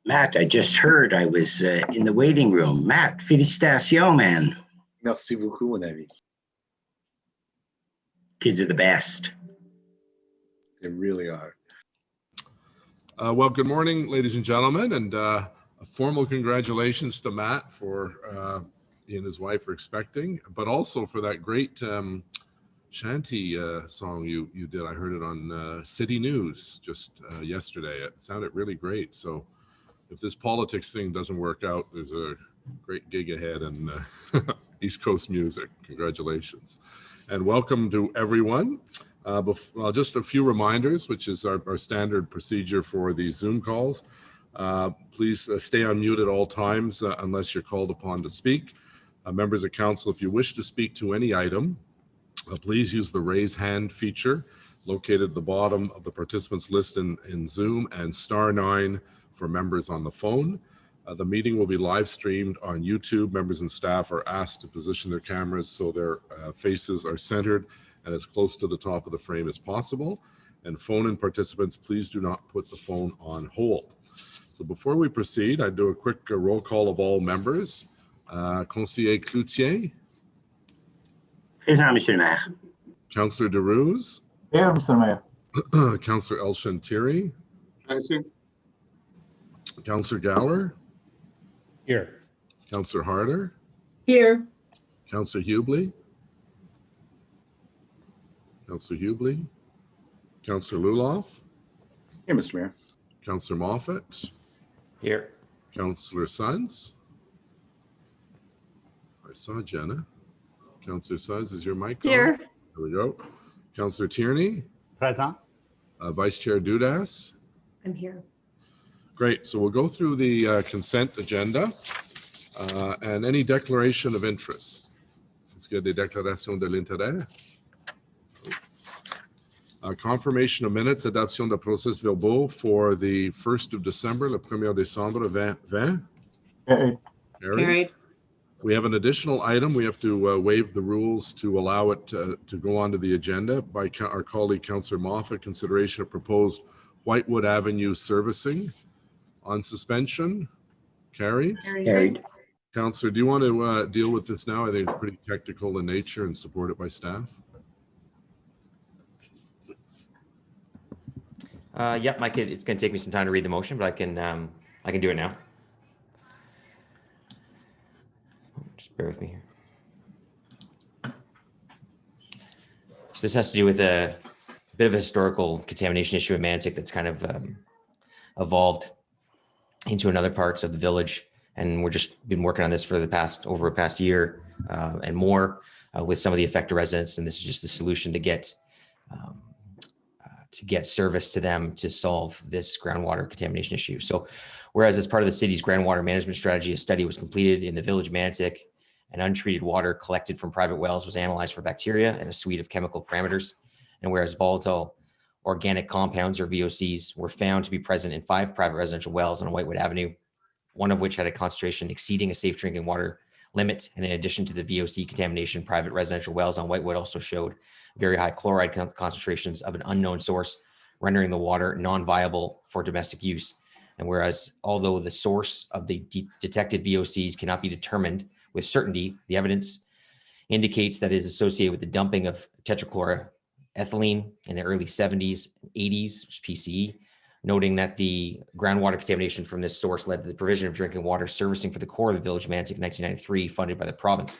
Matt, I just heard I was in the waiting room. Matt, félicitations, man. Merci beaucoup, mon ami. Kids are the best. They really are. Well, good morning, ladies and gentlemen, and a formal congratulations to Matt for he and his wife are expecting, but also for that great shanty song you did. I heard it on City News just yesterday. It sounded really great. So if this politics thing doesn't work out, there's a great gig ahead in East Coast music. Congratulations. And welcome to everyone. Well, just a few reminders, which is our standard procedure for these Zoom calls. Please stay on mute at all times unless you're called upon to speak. Members of council, if you wish to speak to any item, please use the raise hand feature located at the bottom of the participants list in Zoom, and *9 for members on the phone. The meeting will be live streamed on YouTube. Members and staff are asked to position their cameras so their faces are centered and as close to the top of the frame as possible. And phone-in participants, please do not put the phone on hold. So before we proceed, I do a quick roll call of all members. Conseiller Cloutier. Présent, Monsieur le Maire. Councillor Derouz. Here, Mr. Mayor. Councillor El Shantiri. Present. Councillor Gower. Here. Councillor Harder. Here. Councillor Hubley. Councillor Hubley. Councillor Luloff. Here, Mr. Mayor. Councillor Moffat. Here. Councillor Sons. I saw Jenna. Councillor Sons, is your mic on? Here. There we go. Councillor Tierney. Present. Vice Chair Dudas. I'm here. Great. So we'll go through the consent agenda and any declaration of interest. Est-ce qu'il y a des déclarations de l'intérêt? Confirmation of minutes, adoption de procès verbaux for the 1st of December, le 1er décembre 2020. Carried. We have an additional item. We have to waive the rules to allow it to go onto the agenda by our colleague, Councillor Moffat, consideration of proposed Whitewood Avenue servicing on suspension. Carried. Carried. Councillor, do you want to deal with this now? I think it's pretty technical in nature and supported by staff. Yep, it's going to take me some time to read the motion, but I can do it now. Just bear with me here. So this has to do with a bit of a historical contamination issue in Manotick that's kind of evolved into another parts of the village, and we're just been working on this for over a past year and more with some of the affected residents, and this is just the solution to get service to them to solve this groundwater contamination issue. So whereas as part of the city's groundwater management strategy, a study was completed in the village of Manotick, and untreated water collected from private wells was analyzed for bacteria and a suite of chemical parameters. And whereas volatile organic compounds, or VOCs, were found to be present in 5 private residential wells on Whitewood Avenue, one of which had a concentration exceeding a safe drinking water limit. And in addition to the VOC contamination, private residential wells on Whitewood also showed very high chloride concentrations of an unknown source, rendering the water non-viable for domestic use. And whereas although the source of the detected VOCs cannot be determined with certainty, the evidence indicates that it is associated with the dumping of tetrachloroethylene in the early 70s, 80s, PCE, noting that the groundwater contamination from this source led to the provision of drinking water servicing for the core of the village of Manotick in 1993, funded by the province.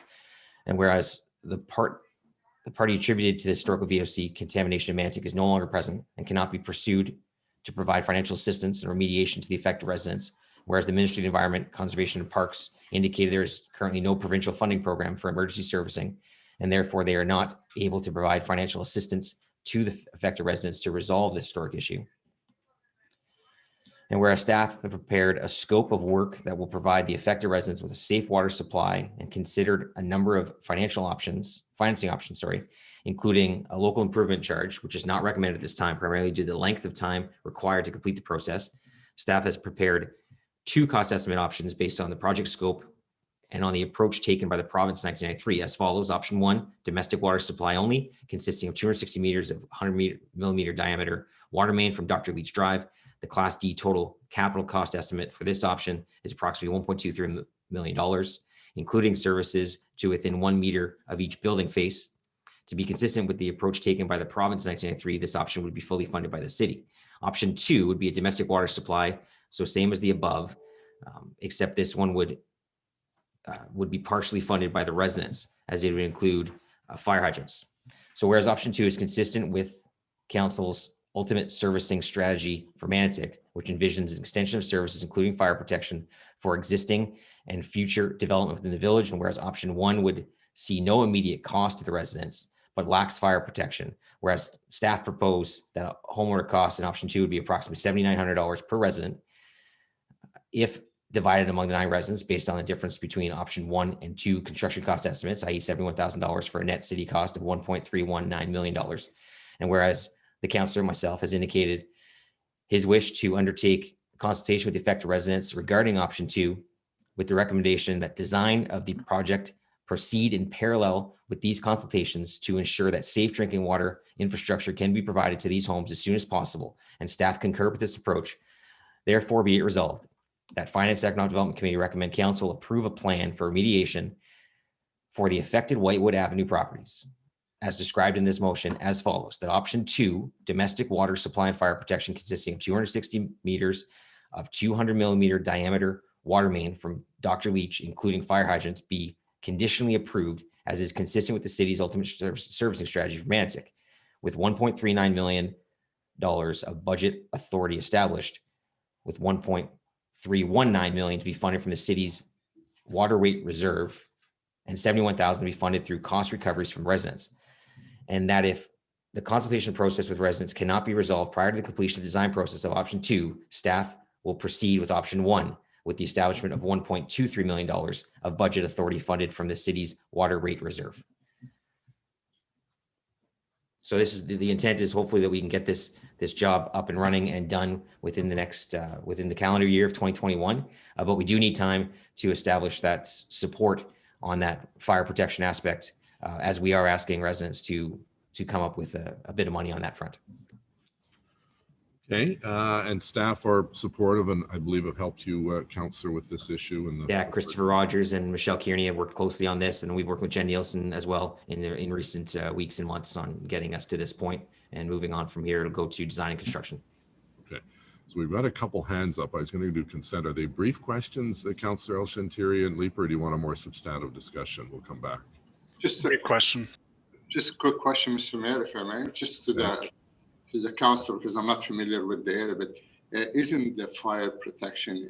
And whereas the party attributed to the historical VOC contamination in Manotick is no longer present and cannot be pursued to provide financial assistance and remediation to the affected residents, whereas the Ministry of Environment, Conservation and Parks indicated there is currently no provincial funding program for emergency servicing, and therefore they are not able to provide financial assistance to the affected residents to resolve this historic issue. And whereas staff have prepared a scope of work that will provide the affected residents with a safe water supply and considered a number of financing options, including a local improvement charge, which is not recommended at this time, primarily due to the length of time required to complete the process. Staff has prepared 2 cost estimate options based on the project scope and on the approach taken by the province in 1993 as follows. Option 1, domestic water supply only, consisting of 260 meters of 100 millimeter diameter water main from Dr. Leach Drive The Class D total capital cost estimate for this option is approximately $1.23 million, including services to within 1 meter of each building face. To be consistent with the approach taken by the province in 1993, this option would be fully funded by the city. Option 2 would be a domestic water supply, so same as the above, except this one would be partially funded by the residents, as it would include fire hydrants. So whereas option 2 is consistent with council's ultimate servicing strategy for Manotick, which envisions an extension of services, including fire protection for existing and future development within the village, and whereas option 1 would see no immediate cost to the residents, but lacks fire protection, whereas staff propose that homeowner costs in option 2 would be approximately $7,900 per resident if divided among the 9 residents based on the difference between option 1 and 2 construction cost estimates, i.e. $71,000 for a net city cost of $1.319 million. And whereas the councillor, myself, has indicated his wish to undertake consultation with the affected residents regarding option 2, with the recommendation that design of the project proceed in parallel with these consultations to ensure that safe drinking water infrastructure can be provided to these homes as soon as possible. And staff concur with this approach. Therefore, be it resolved that Finance and Economic Development Committee recommend council approve a plan for remediation for the affected Whitewood Avenue properties, as described in this motion, as follows: that option 2, domestic water supply and fire protection, consisting of 260 meters of 200 millimeter diameter water main from Dr. Leach, including fire hydrants, be conditionally approved, as is consistent with the city's ultimate servicing strategy for Manotick, with $1.39 million of budget authority established, with $1.319 million to be funded from the city's water rate reserve and $71,000 to be funded through cost recoveries from residents. And that if the consultation process with residents cannot be resolved prior to the completion of the design process of option 2, staff will proceed with option 1, with the establishment of $1.23 million of budget authority funded from the city's water rate reserve. So this is the intent is hopefully that we can get this job up and running and done within the next within the calendar year of 2021. But we do need time to establish that support on that fire protection aspect, as we are asking residents to come up with a bit of money on that front. Okay, and staff are supportive, and I believe have helped you, Councillor, with this issue. And Yeah, Christopher Rogers and Michelle Kearney have worked closely on this, and we've worked with Jen Nielsen as well in recent weeks and months on getting us to this point and moving on from here to go to design and construction. Okay, so we've got a couple hands up. I was going to do consent. Are they brief questions, Councillor Elshantiri and Leeper? Or do you want a more substantive discussion? We'll come back. Just a Brief question. just a quick question, Mr. Mayor, if I may, just to the council, because I'm not familiar with the area, but isn't the fire protection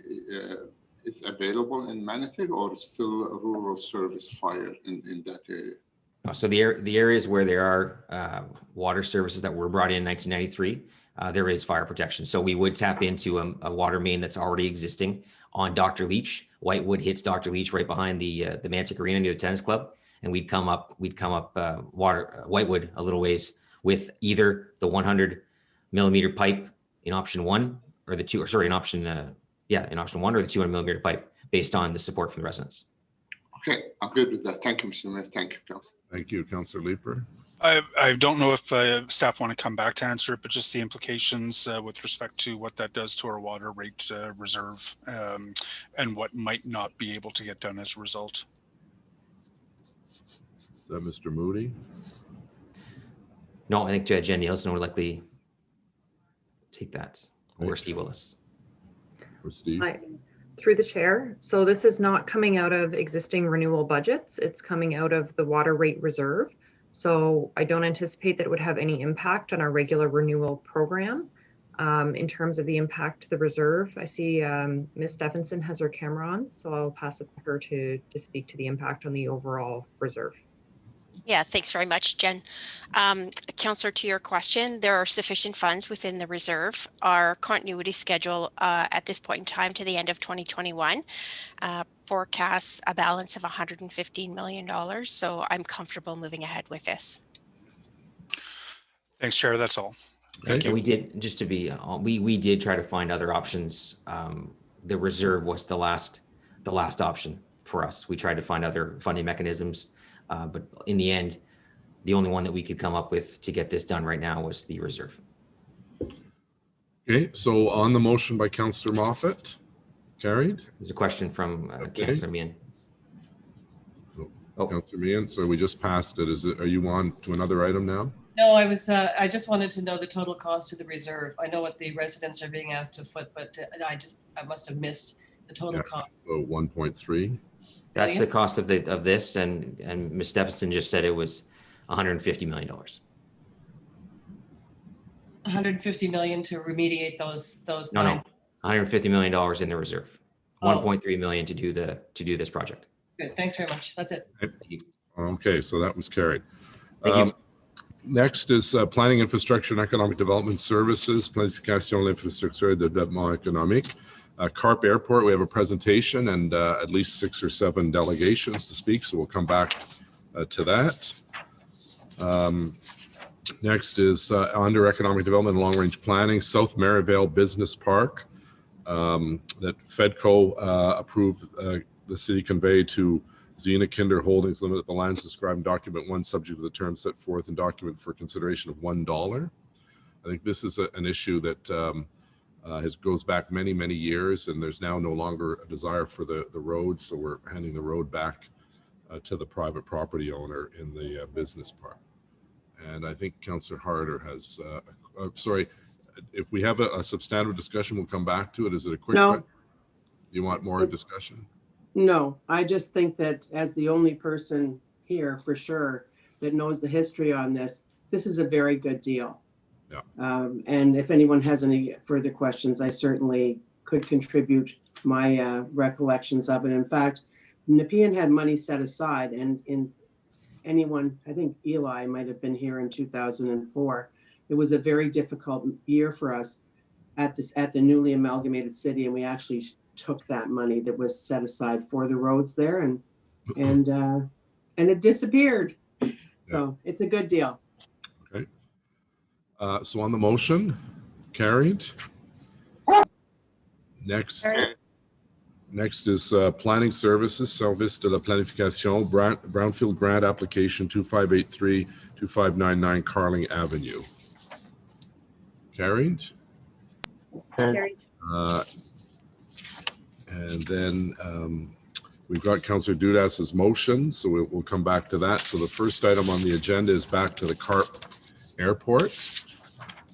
is available in Manotick, or still a rural service fire in that area? So the areas where there are water services that were brought in 1993, there is fire protection. So we would tap into a water main that's already existing on Dr. Leach. Whitewood hits Dr. Leach right behind the Manotick Arena near the tennis club, and we'd come up Whitewood a little ways with either the 100 millimeter pipe in option 1 or the in option 1 or the 200 millimeter pipe, based on the support from the residents. Okay, I'm good with that. Thank you, Mr. Mayor. Thank you, Council. Thank you, Councillor Leeper. I don't know if staff want to come back to answer it, but just the implications with respect to what that does to our water rate reserve and what might not be able to get done as a result. Is that Mr. Moody? No, I think Jen Nielsen would likely take that, or Steve Willis. Or Steve? Hi, through the chair. So this is not coming out of existing renewal budgets. It's coming out of the water rate reserve. So I don't anticipate that it would have any impact on our regular renewal program. In terms of the impact to the reserve, I see Ms. Stephenson has her camera on, so I'll pass it to her to speak to the impact on the overall reserve. Yeah, thanks very much, Jen. Councillor, to your question, there are sufficient funds within the reserve. Our continuity schedule at this point in time to the end of 2021 forecasts a balance of $115 million. So I'm comfortable moving ahead with this. Thanks, Chair. That's all. Thank you. We did, just to be, we did try to find other options. The reserve was the last option for us. We tried to find other funding mechanisms. But in the end, the only one that we could come up with to get this done right now was the reserve. Okay, so on the motion by Councillor Moffat, carried. There's a question from Okay. Councillor Meehan. Oh. Councillor Meehan, so we just passed it. Are you on to another item now? No, I just wanted to know the total cost of the reserve. I know what the residents are being asked to foot, but I must have missed the total cost. So 1.3. That's the cost of this, and Ms. Stephenson just said it was $150 million. 150 million to remediate those. No, $150 million in the reserve. 1.3 million to do this project. Good, thanks very much. That's it. Okay, so that was carried. Thank you. Next is Planning, Infrastructure and Economic Development Services, Planification, l'Infrastructure et Développement Économique. Carp Airport, we have a presentation and at least 6 or 7 delegations to speak, so we'll come back to that. Next is under Economic Development and Long Range Planning, South Maryvale Business Park that FEDCO approved the city convey to Zena Kinder Holdings Limited, the lands described in document 1 subject to the terms set forth in document for consideration of $1. I think this is an issue that goes back many, many years, and there's now no longer a desire for the road, so we're handing the road back to the private property owner in the business park. And I think Councillor Harder has, sorry, if we have a substantive discussion, we'll come back to it. Is it a quick? No. You want more discussion? No, I just think that as the only person here for sure that knows the history on this, this is a very good deal. Yeah. And if anyone has any further questions, I certainly could contribute my recollections of it. In fact, Nepean had money set aside, and I think Eli might have been here in 2004. It was a very difficult year for us at the newly amalgamated city, and we actually took that money that was set aside for the roads there, and it disappeared. So it's a good deal. Okay. So on the motion, carried. Next is Planning Services, Service de la Planification, Brownfield Grant Application 2583-2599 Carling Avenue. Carried. Carried. And then we've got Councillor Dudas's motion, so we'll come back to that. So the first item on the agenda is back to the Carp Airport.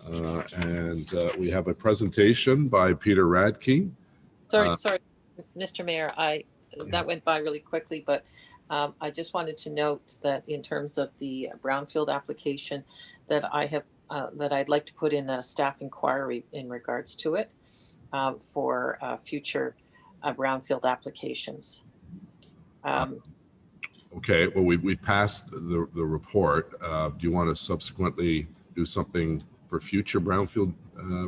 And we have a presentation by Peter Radke. Sorry, Mr. Mayor, that went by really quickly, but I just wanted to note that in terms of the Brownfield application that I'd like to put in a staff inquiry in regards to it for future Brownfield applications. Okay, well, we passed the report. Do you want to subsequently do something for future Brownfield?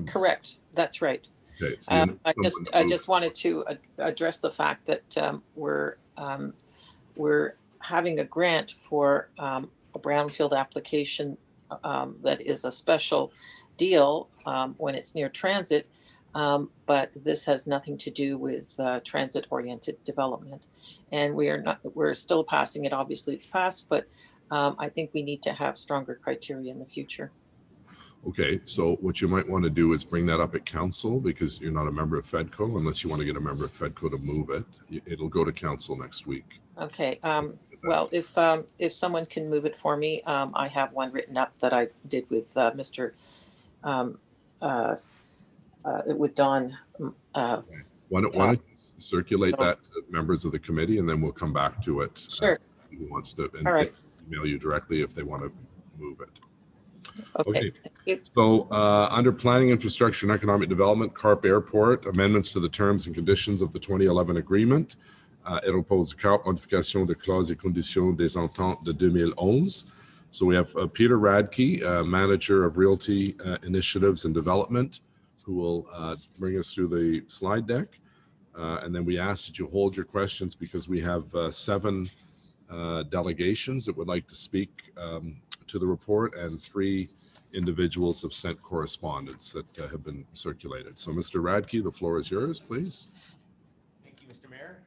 Correct, that's right. Okay, so I just wanted to address the fact that we're having a grant for a Brownfield application that is a special deal when it's near transit. But this has nothing to do with transit-oriented development, and we're still passing it. Obviously, it's passed, but I think we need to have stronger criteria in the future. Okay, so what you might want to do is bring that up at council, because you're not a member of FEDCO, unless you want to get a member of FEDCO to move it. It'll go to council next week. Okay. Well, if someone can move it for me, I have one written up that I did with Mr. With Don. Why don't you circulate that to members of the committee, and then we'll come back to it. Sure. Who wants to email you directly if they want to move it. Okay. So under Planning, Infrastructure and Economic Development, Carp Airport, amendments to the terms and conditions of the 2011 agreement. It oppose Carp modification de clauses et conditions des ententes de 2011. So we have Peter Radke, Manager of Realty Initiatives and Development, who will bring us through the slide deck. And then we ask that you hold your questions because we have 7 delegations that would like to speak to the report, and 3 individuals have sent correspondence that have been circulated. So Mr. Radke, the floor is yours, please. Thank you, Mr. Mayor.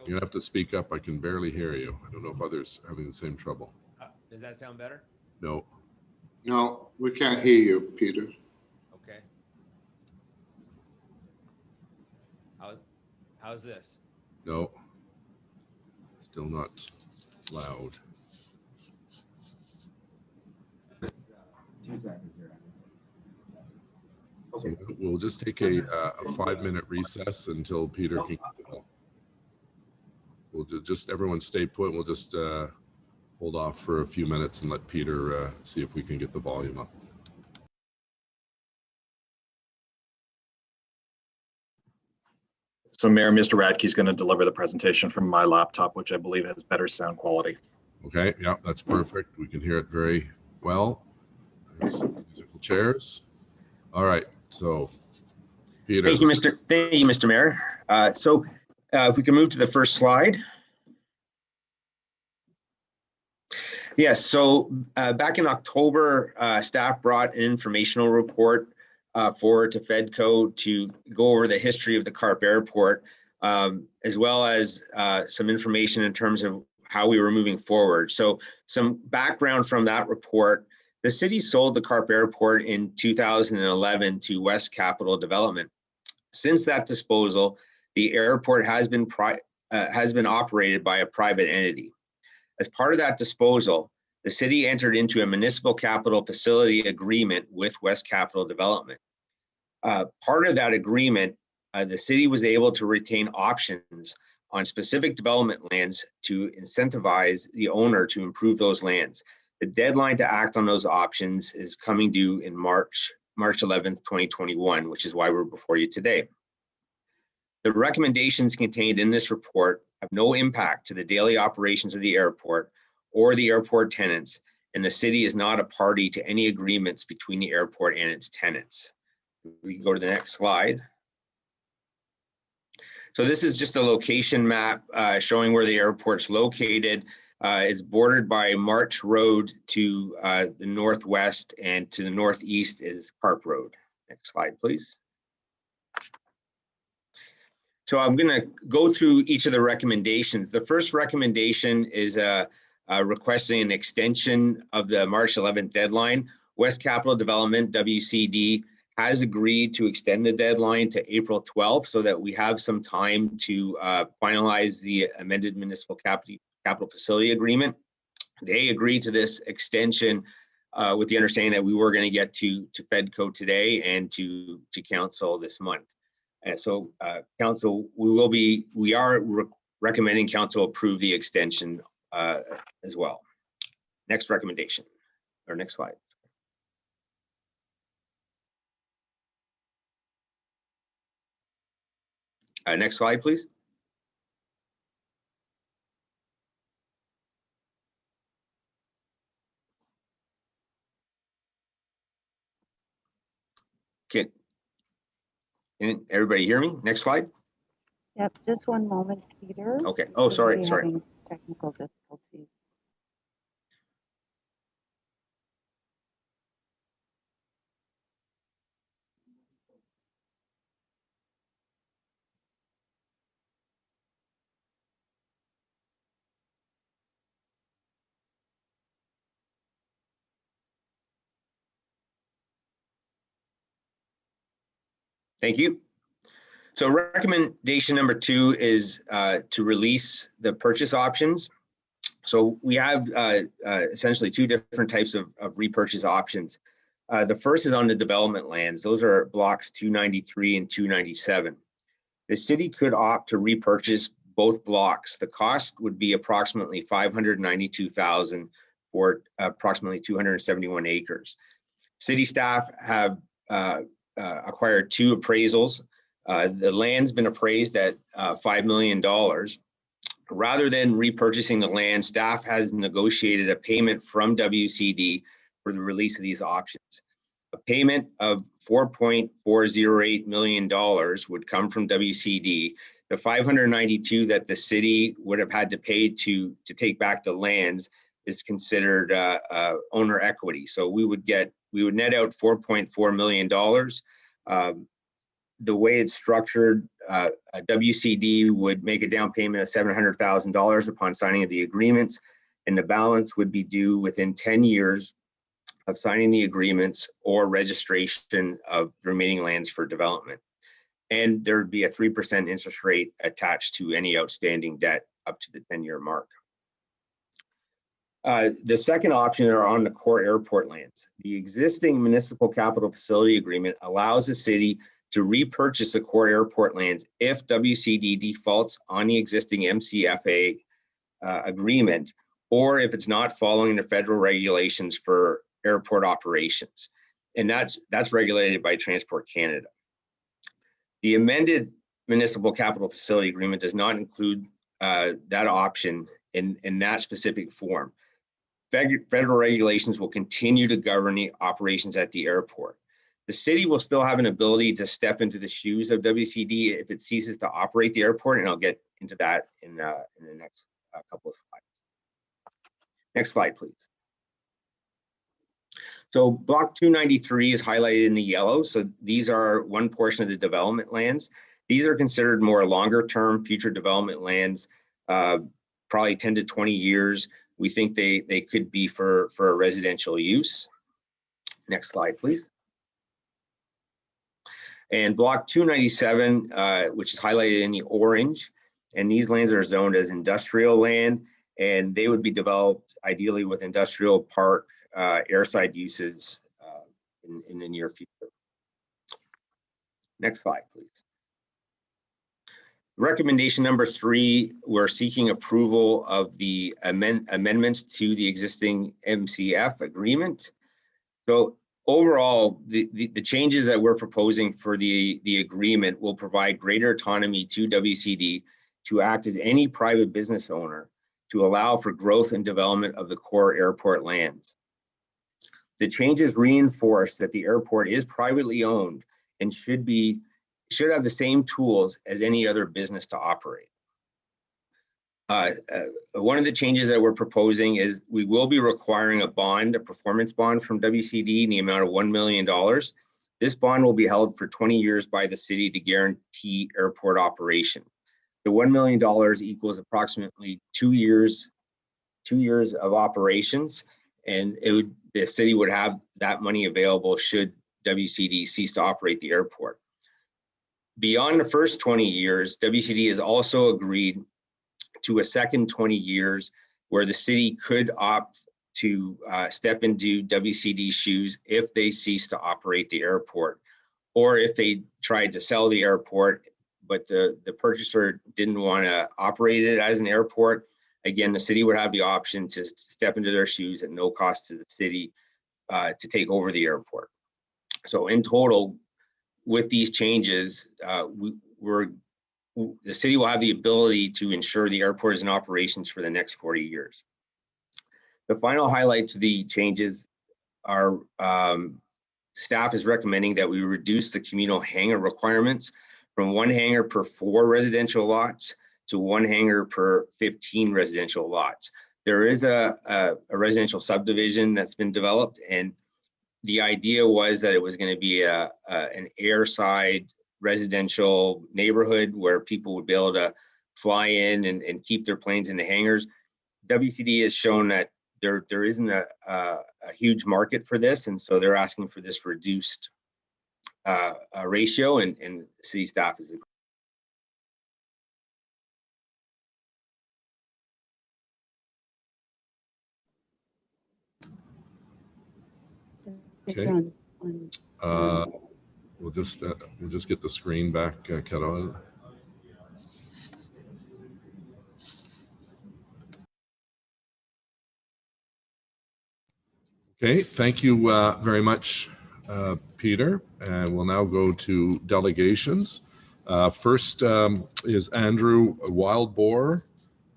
You have to speak up. I can barely hear you. I don't know if others are having the same trouble. Does that sound better? No. No, we can't hear you, Peter. Okay. How's this? No, still not loud. 2 seconds here. So we'll just take a 5-minute recess until Peter can. We'll just everyone stay put. We'll just hold off for a few minutes and let Peter see if we can get the volume up. So Mayor, Mr. Radke is going to deliver the presentation from my laptop, which I believe has better sound quality. Okay, yeah, that's perfect. We can hear it very well. There's some musical chairs. All right, so Peter. Thank you, Mr. Mayor. If we can move to the first slide. Yes, so back in October, staff brought an informational report forward to FEDCO to go over the history of the Carp Airport, as well as some information in terms of how we were moving forward. So some background from that report: the city sold the Carp Airport in 2011 to West Capital Development. Since that disposal, the airport has been operated by a private entity. As part of that disposal, the city entered into a municipal capital facility agreement with West Capital Development. Part of that agreement, the city was able to retain options on specific development lands to incentivize the owner to improve those lands. The deadline to act on those options is coming due in March 11th, 2021, which is why we're before you today. The recommendations contained in this report have no impact to the daily operations of the airport or the airport tenants, and the city is not a party to any agreements between the airport and its tenants. We can go to the next slide. So this is just a location map showing where the airport's located. It's bordered by March Road to the northwest, and to the northeast is Carp Road. Next slide, please. So I'm going to go through each of the recommendations. The first recommendation is requesting an extension of the March 11th deadline. West Capital Development, WCD, has agreed to extend the deadline to April 12th so that we have some time to finalize the amended municipal capital facility agreement. They agreed to this extension with the understanding that we were going to get to FEDCO today and to council this month. And so council, we are recommending council approve the extension as well. Next recommendation, or next slide. Next slide, please. Can everybody hear me? Next slide. Yep, just one moment, Peter. Okay. Oh, sorry. Having technical difficulties. Thank you. So recommendation number 2 is to release the purchase options. So we have essentially 2 different types of repurchase options. The first is on the development lands. Those are blocks 293 and 297. The city could opt to repurchase both blocks. The cost would be approximately $592,000 for approximately 271 acres. City staff have acquired 2 appraisals. The land's been appraised at $5 million. Rather than repurchasing the land, staff has negotiated a payment from WCD for the release of these options. A payment of $4.408 million would come from WCD. The $592 that the city would have had to pay to take back the lands is considered owner equity. So we would net out $4.4 million. The way it's structured, WCD would make a down payment of $700,000 upon signing of the agreements, and the balance would be due within 10 years of signing the agreements or registration of the remaining lands for development. and there would be a 3% interest rate attached to any outstanding debt up to the 10-year mark. The second option are on the core airport lands. The existing municipal capital facility agreement allows the city to repurchase the core airport lands if WCD defaults on the existing MCFA agreement, or if it's not following the federal regulations for airport operations. And that's regulated by Transport Canada. The amended municipal capital facility agreement does not include that option in that specific form. Federal regulations will continue to govern the operations at the airport. The city will still have an ability to step into the shoes of WCD if it ceases to operate the airport, and I'll get into that in the next couple of slides. Next slide, please. So block 293 is highlighted in the yellow. So these are one portion of the development lands. These are considered more longer term future development lands, probably 10 to 20 years. We think they could be for a residential use. Next slide, please. And block 297, which is highlighted in the orange, and these lands are zoned as industrial land, and they would be developed ideally with industrial park airside uses in the near future. Next slide, please. Recommendation number 3, we're seeking approval of the amendments to the existing MCF agreement. So overall, the changes that we're proposing for the agreement will provide greater autonomy to WCD to act as any private business owner to allow for growth and development of the core airport lands. The changes reinforce that the airport is privately owned and should have the same tools as any other business to operate. One of the changes that we're proposing is we will be requiring a performance bond from WCD in the amount of $1 million. This bond will be held for 20 years by the city to guarantee airport operation. The $1 million equals approximately 2 years of operations, and the city would have that money available should WCD cease to operate the airport. Beyond the first 20 years, WCD has also agreed to a second 20 years where the city could opt to step into WCD's shoes if they cease to operate the airport, or if they tried to sell the airport, but the purchaser didn't want to operate it as an airport. Again, the city would have the option to step into their shoes at no cost to the city to take over the airport. So in total, with these changes, the city will have the ability to ensure the airport is in operations for the next 40 years. The final highlight to the changes are staff is recommending that we reduce the communal hangar requirements from 1 hangar per 4 residential lots to 1 hangar per 15 residential lots. There is a residential subdivision that's been developed, and the idea was that it was going to be an airside residential neighborhood where people would be able to fly in and keep their planes in the hangars. WCD has shown that there isn't a huge market for this, and so they're asking for this reduced ratio, and city staff is agreeing. Okay. We'll just get the screen back, Carol. Okay, thank you very much, Peter. And we'll now go to delegations. First is Andrew Wildbohr,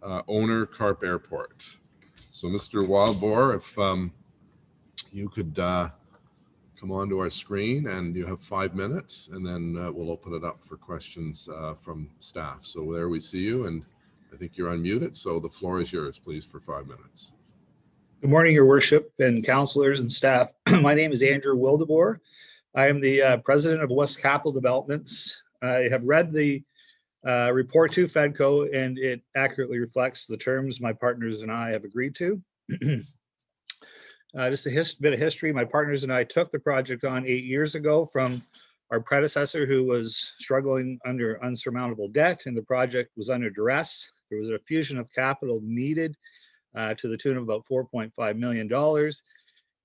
owner, Carp Airport. So Mr. Wildbohr, if you could come onto our screen, and you have 5 minutes, and then we'll open it up for questions from staff. So there we see you, and I think you're unmuted. So the floor is yours, please, for 5 minutes. Good morning, Your Worship and councillors and staff. My name is Andrew Wildebohr. I am the president of West Capital Developments. I have read the report to FEDCO, and it accurately reflects the terms my partners and I have agreed to. Just a bit of history. My partners and I took the project on 8 years ago from Our predecessor, who was struggling under unsurmountable debt and the project was under duress, there was a fusion of capital needed to the tune of about $4.5 million.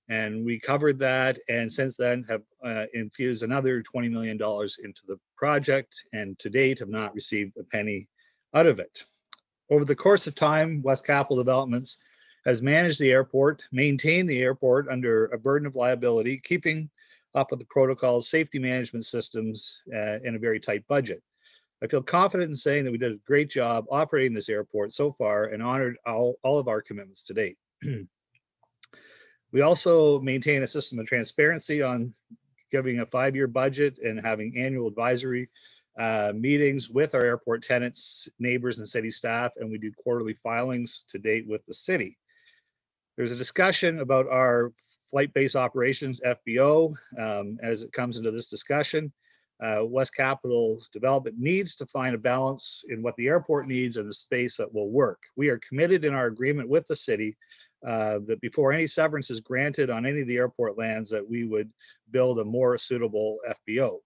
And we covered that, and since then have infused another $20 million into the project, and to date have not received a penny out of it. Over the course of time, West Capital Developments has managed the airport, maintained the airport under a burden of liability, keeping up with the protocols, safety management systems in a very tight budget. I feel confident in saying that we did a great job operating this airport so far and honored all of our commitments to date. We also maintain a system of transparency on giving a 5-year budget and having annual advisory meetings with our airport tenants, neighbors, and city staff, and we do quarterly filings to date with the city. There's a discussion about our flight-based operations, FBO, as it comes into this discussion. West Capital Development needs to find a balance in what the airport needs and the space that will work. We are committed in our agreement with the city that before any severance is granted on any of the airport lands, that we would build a more suitable FBO.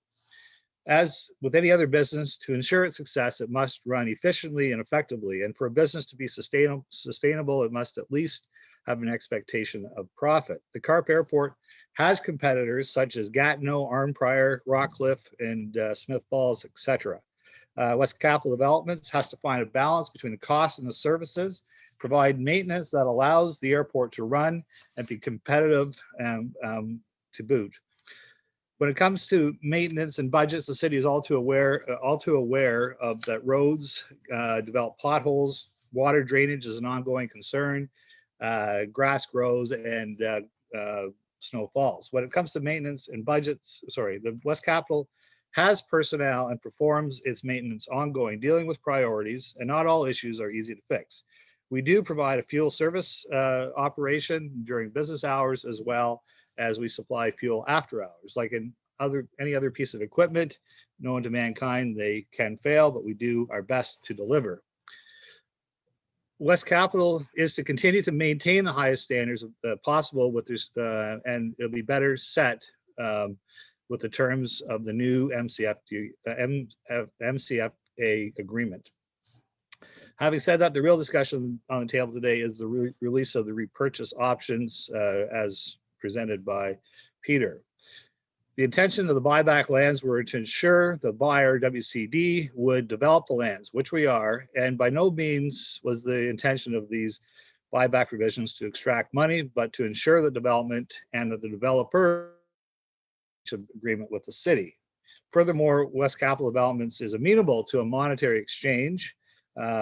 As with any other business, to ensure its success, it must run efficiently and effectively. And for a business to be sustainable, it must at least have an expectation of profit. The Carp Airport has competitors such as Gatineau, Arnprior, Rockcliffe, and Smith Falls, etc. West Capital Developments has to find a balance between the costs and the services, provide maintenance that allows the airport to run and be competitive to boot. When it comes to maintenance and budgets, the city is all too aware of that roads develop potholes, water drainage is an ongoing concern, grass grows, and snow falls. When it comes to maintenance and budgets, the West Capital has personnel and performs its maintenance ongoing, dealing with priorities, and not all issues are easy to fix. We do provide a fuel service operation during business hours, as well as we supply fuel after hours. Like in any other piece of equipment known to mankind, they can fail, but we do our best to deliver. West Capital is to continue to maintain the highest standards possible with this, and it'll be better set with the terms of the new MCFA agreement. Having said that, the real discussion on the table today is the release of the repurchase options as presented by Peter. The intention of the buyback lands were to ensure the buyer, WCD, would develop the lands, which we are, and by no means was the intention of these buyback provisions to extract money, but to ensure the development and that the developer agreement with the city. Furthermore, West Capital Developments is amenable to a monetary exchange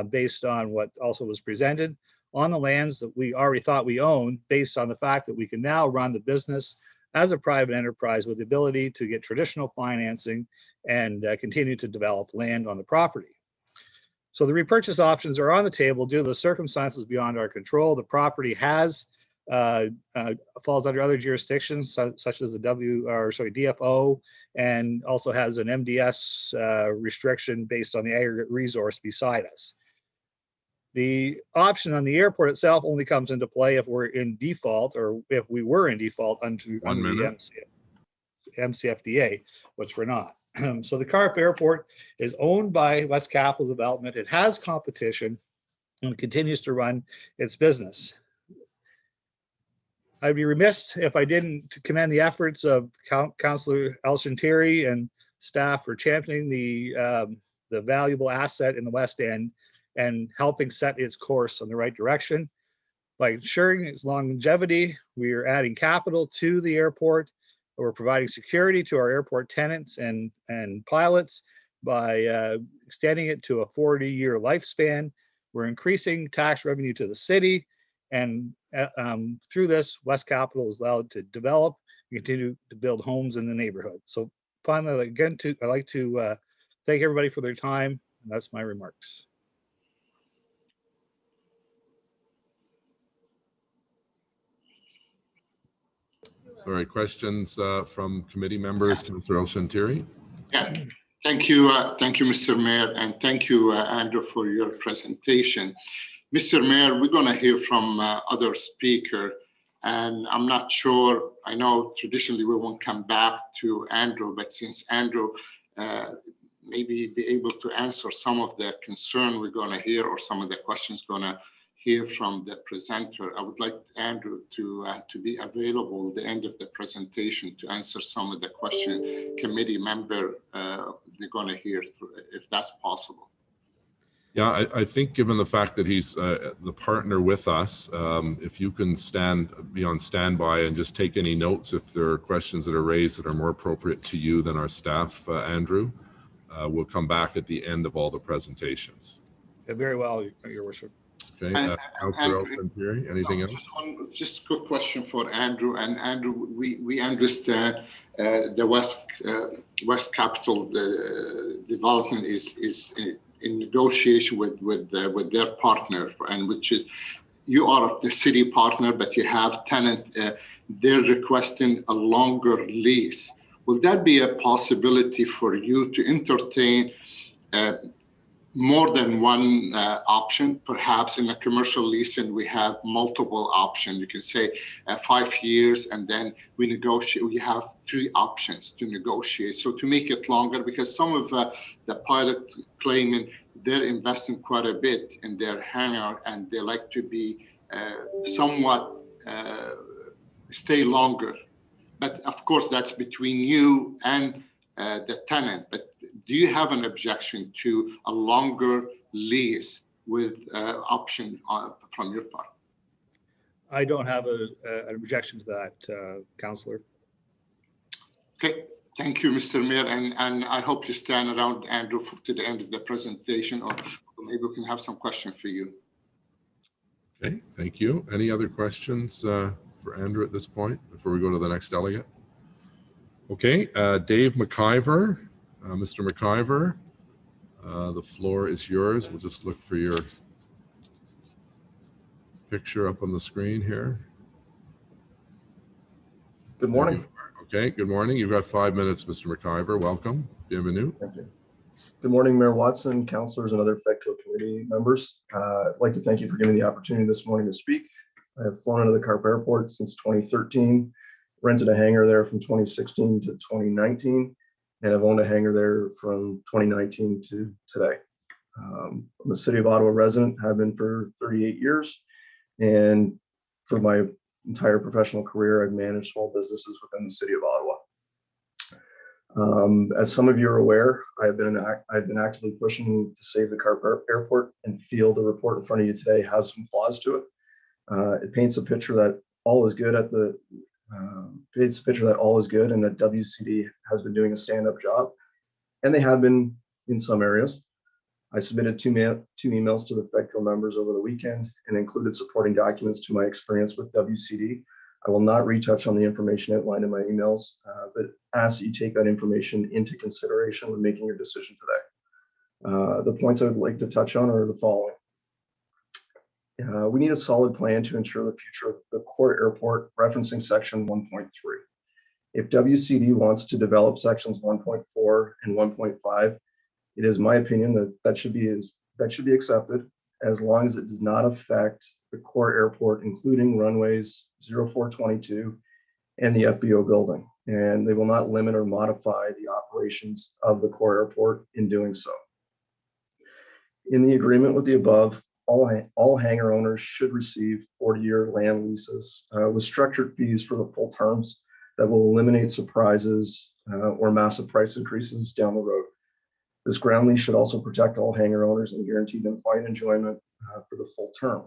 based on what also was presented on the lands that we already thought we owned, based on the fact that we can now run the business as a private enterprise with the ability to get traditional financing and continue to develop land on the property. So the repurchase options are on the table due to the circumstances beyond our control. The property has falls under other jurisdictions such as the DFO, and also has an MDS restriction based on the aggregate resource beside us. The option on the airport itself only comes into play if we're in default, or if we were in default under the MCFDA, which we're not. So the Carp Airport is owned by West Capital Development. It has competition and continues to run its business. I'd be remiss if I didn't commend the efforts of Councillor El-Shantiri and staff for championing the valuable asset in the West End and helping set its course on the right direction. By ensuring its longevity, we are adding capital to the airport. We're providing security to our airport tenants and pilots by extending it to a 40-year lifespan. We're increasing tax revenue to the city, and through this, West Capital is allowed to develop and continue to build homes in the neighborhood. So finally, again, I'd like to thank everybody for their time, and that's my remarks. All right, questions from committee members, Councillor El-Shantiri. Yeah, thank you, Mr. Mayor, and thank you, Andrew, for your presentation. Mr. Mayor, we're going to hear from other speaker. And I'm not sure, I know traditionally we won't come back to Andrew, but since Andrew maybe be able to answer some of the concern we're going to hear or some of the questions going to hear from the presenter, I would like Andrew to be available at the end of the presentation to answer some of the question committee member they're going to hear, if that's possible. Yeah, I think given the fact that he's the partner with us, if you can be on standby and just take any notes if there are questions that are raised that are more appropriate to you than our staff, Andrew, we'll come back at the end of all the presentations. Yeah, very well, Your Worship. Okay, Councillor Alpentieri, anything else? Just a quick question for Andrew. And Andrew, we understand the West Capital development is in negotiation with their partner, and which is you are the city partner, but you have tenant. They're requesting a longer lease. Will that be a possibility for you to entertain more than one option? Perhaps in a commercial lease, and we have multiple options. You can say 5 years, and then we negotiate. We have 3 options to negotiate. So to make it longer, because some of the pilot claiming they're investing quite a bit in their hangar, and they like to be somewhat stay longer. But of course, that's between you and the tenant. But do you have an objection to a longer lease with option from your part? I don't have an objection to that, Councillor. Okay, thank you, Mr. Mayor, and I hope you stand around, Andrew, to the end of the presentation, or maybe we can have some questions for you. Okay, thank you. Any other questions for Andrew at this point before we go to the next delegate? Okay, Dave McIver. Mr. McIver, the floor is yours. We'll just look for your picture up on the screen here. Good morning. Okay, good morning. You've got 5 minutes, Mr. McIver. Welcome. Bienvenue. Thank you. Good morning, Mayor Watson, councillors, and other FEDCO committee members. I'd like to thank you for giving me the opportunity this morning to speak. I have flown into the Carp Airport since 2013, rented a hangar there from 2016 to 2019, and I've owned a hangar there from 2019 to today. I'm a City of Ottawa resident, have been for 38 years, and for my entire professional career, I've managed small businesses within the City of Ottawa. As some of you are aware, I've been actively pushing to save the Carp Airport, and feel the report in front of you today has some flaws to it. It paints a picture that all is good and that WCD has been doing a stand-up job, and they have been in some areas. I submitted two emails to the FEDCO members over the weekend and included supporting documents to my experience with WCD. I will not retouch on the information outlined in my emails, but ask that you take that information into consideration when making your decision today. The points I would like to touch on are the following. We need a solid plan to ensure the future of the core airport, referencing section 1.3. If WCD wants to develop sections 1.4 and 1.5, it is my opinion that should be accepted, as long as it does not affect the core airport, including runways 0422 and the FBO building. And they will not limit or modify the operations of the core airport in doing so. In the agreement with the above, all hangar owners should receive 40-year land leases with structured fees for the full terms that will eliminate surprises or massive price increases down the road. This ground lease should also protect all hangar owners and guarantee them flight enjoyment for the full term.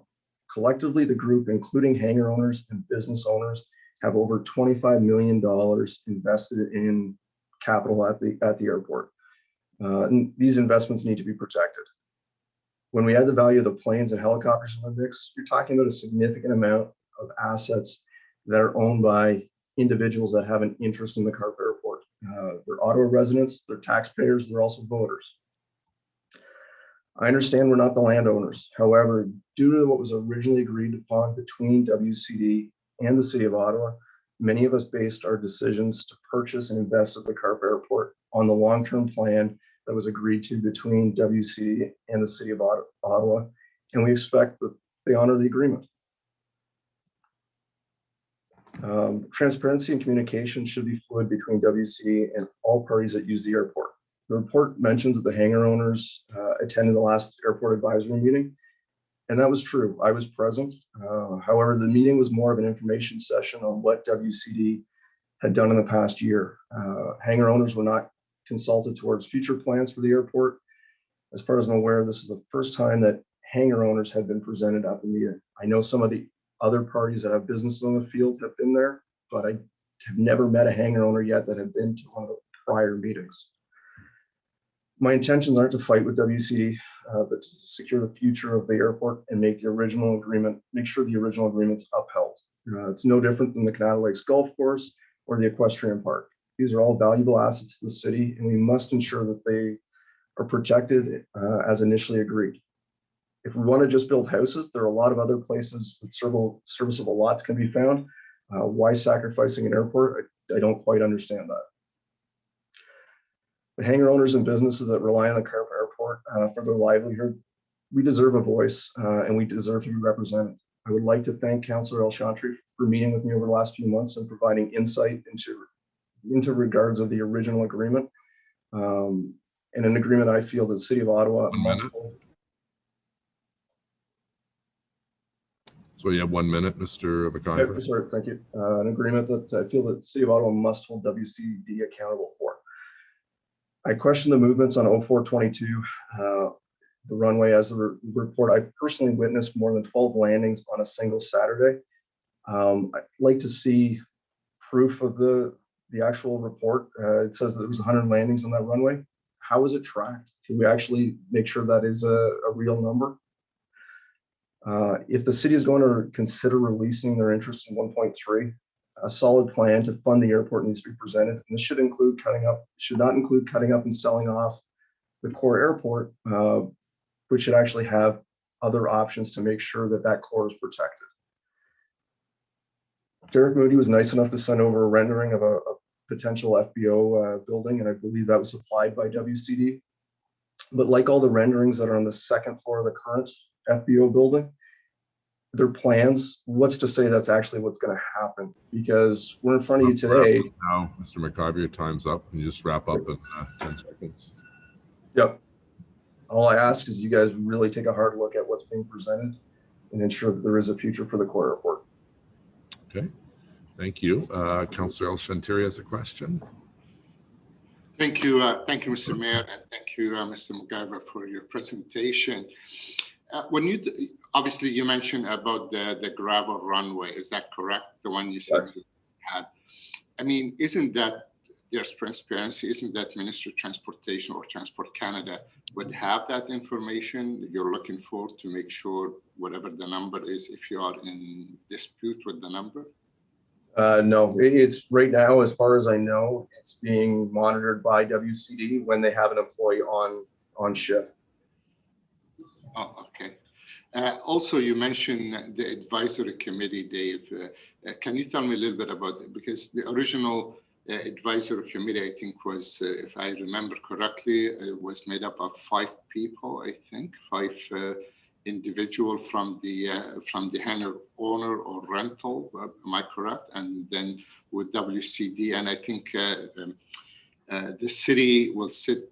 Collectively, the group, including hangar owners and business owners, have over $25 million invested in capital at the airport. And these investments need to be protected. When we add the value of the planes and helicopters in the mix, you're talking about a significant amount of assets that are owned by individuals that have an interest in the Carp Airport. They're Ottawa residents, they're taxpayers, they're also voters. I understand we're not the landowners. However, due to what was originally agreed upon between WCD and the City of Ottawa, many of us based our decisions to purchase and invest at the Carp Airport on the long-term plan that was agreed to between WCD and the City of Ottawa, and we expect that they honor the agreement. Transparency and communication should be fluid between WCD and all parties that use the airport. The report mentions that the hangar owners attended the last airport advisory meeting, and that was true. I was present. However, the meeting was more of an information session on what WCD had done in the past year. Hangar owners were not consulted towards future plans for the airport. As far as I'm aware, this is the first time that hangar owners have been presented at the meeting. I know some of the other parties that have businesses on the field have been there, but I have never met a hangar owner yet that have been to one of the prior meetings. My intentions aren't to fight with WCD, but to secure the future of the airport and make sure the original agreement's upheld. It's no different than the Canada Lakes Golf Course or the equestrian park. These are all valuable assets to the city, and we must ensure that they are protected as initially agreed. If we want to just build houses, there are a lot of other places that serviceable lots can be found. Why sacrificing an airport? I don't quite understand that. The hangar owners and businesses that rely on the Carp Airport for their livelihood, we deserve a voice and we deserve to be represented. I would like to thank Councillor El Chantry for meeting with me over the last few months and providing insight into regards of the original agreement. And an agreement I feel that the City of Ottawa must hold. So you have 1 minute, Mr. McIver. Sorry, thank you. An agreement that I feel that the City of Ottawa must hold WCD accountable for. I question the movements on 0422, the runway as a report. I personally witnessed more than 12 landings on a single Saturday. I'd like to see proof of the actual report. It says that there was 100 landings on that runway. How is it tracked? Can we actually make sure that is a real number? If the city is going to consider releasing their interest in 1.3, a solid plan to fund the airport needs to be presented. And this should not include cutting up and selling off the core airport, which should actually have other options to make sure that that core is protected. Derek Moody was nice enough to send over a rendering of a potential FBO building, and I believe that was supplied by WCD. But like all the renderings that are on the second floor of the current FBO building, their plans, what's to say that's actually what's going to happen? Because we're in front of you today. Now, Mr. McIver, your time's up. Can you just wrap up in 10 seconds? Yep. All I ask is you guys really take a hard look at what's being presented and ensure that there is a future for the core airport. Okay. Thank you. Councillor El Chantry has a question. Thank you, Mr. Mayor, and thank you, Mr. McIver, for your presentation. When you obviously you mentioned about the gravel runway, is that correct? The one you said you had. I mean, isn't that there's transparency? Isn't that Ministry of Transportation or Transport Canada would have that information you're looking for to make sure whatever the number is, if you are in dispute with the number? No, it's right now, as far as I know, it's being monitored by WCD when they have an employee on shift. Oh, okay. Also, you mentioned the advisory committee, Dave. Can you tell me a little bit about it? Because the original advisory committee, I think, was, if I remember correctly, it was made up of 5 people. I think 5 individual from the hangar owner or rental. Am I correct? And then with WCD, and I think the city will sit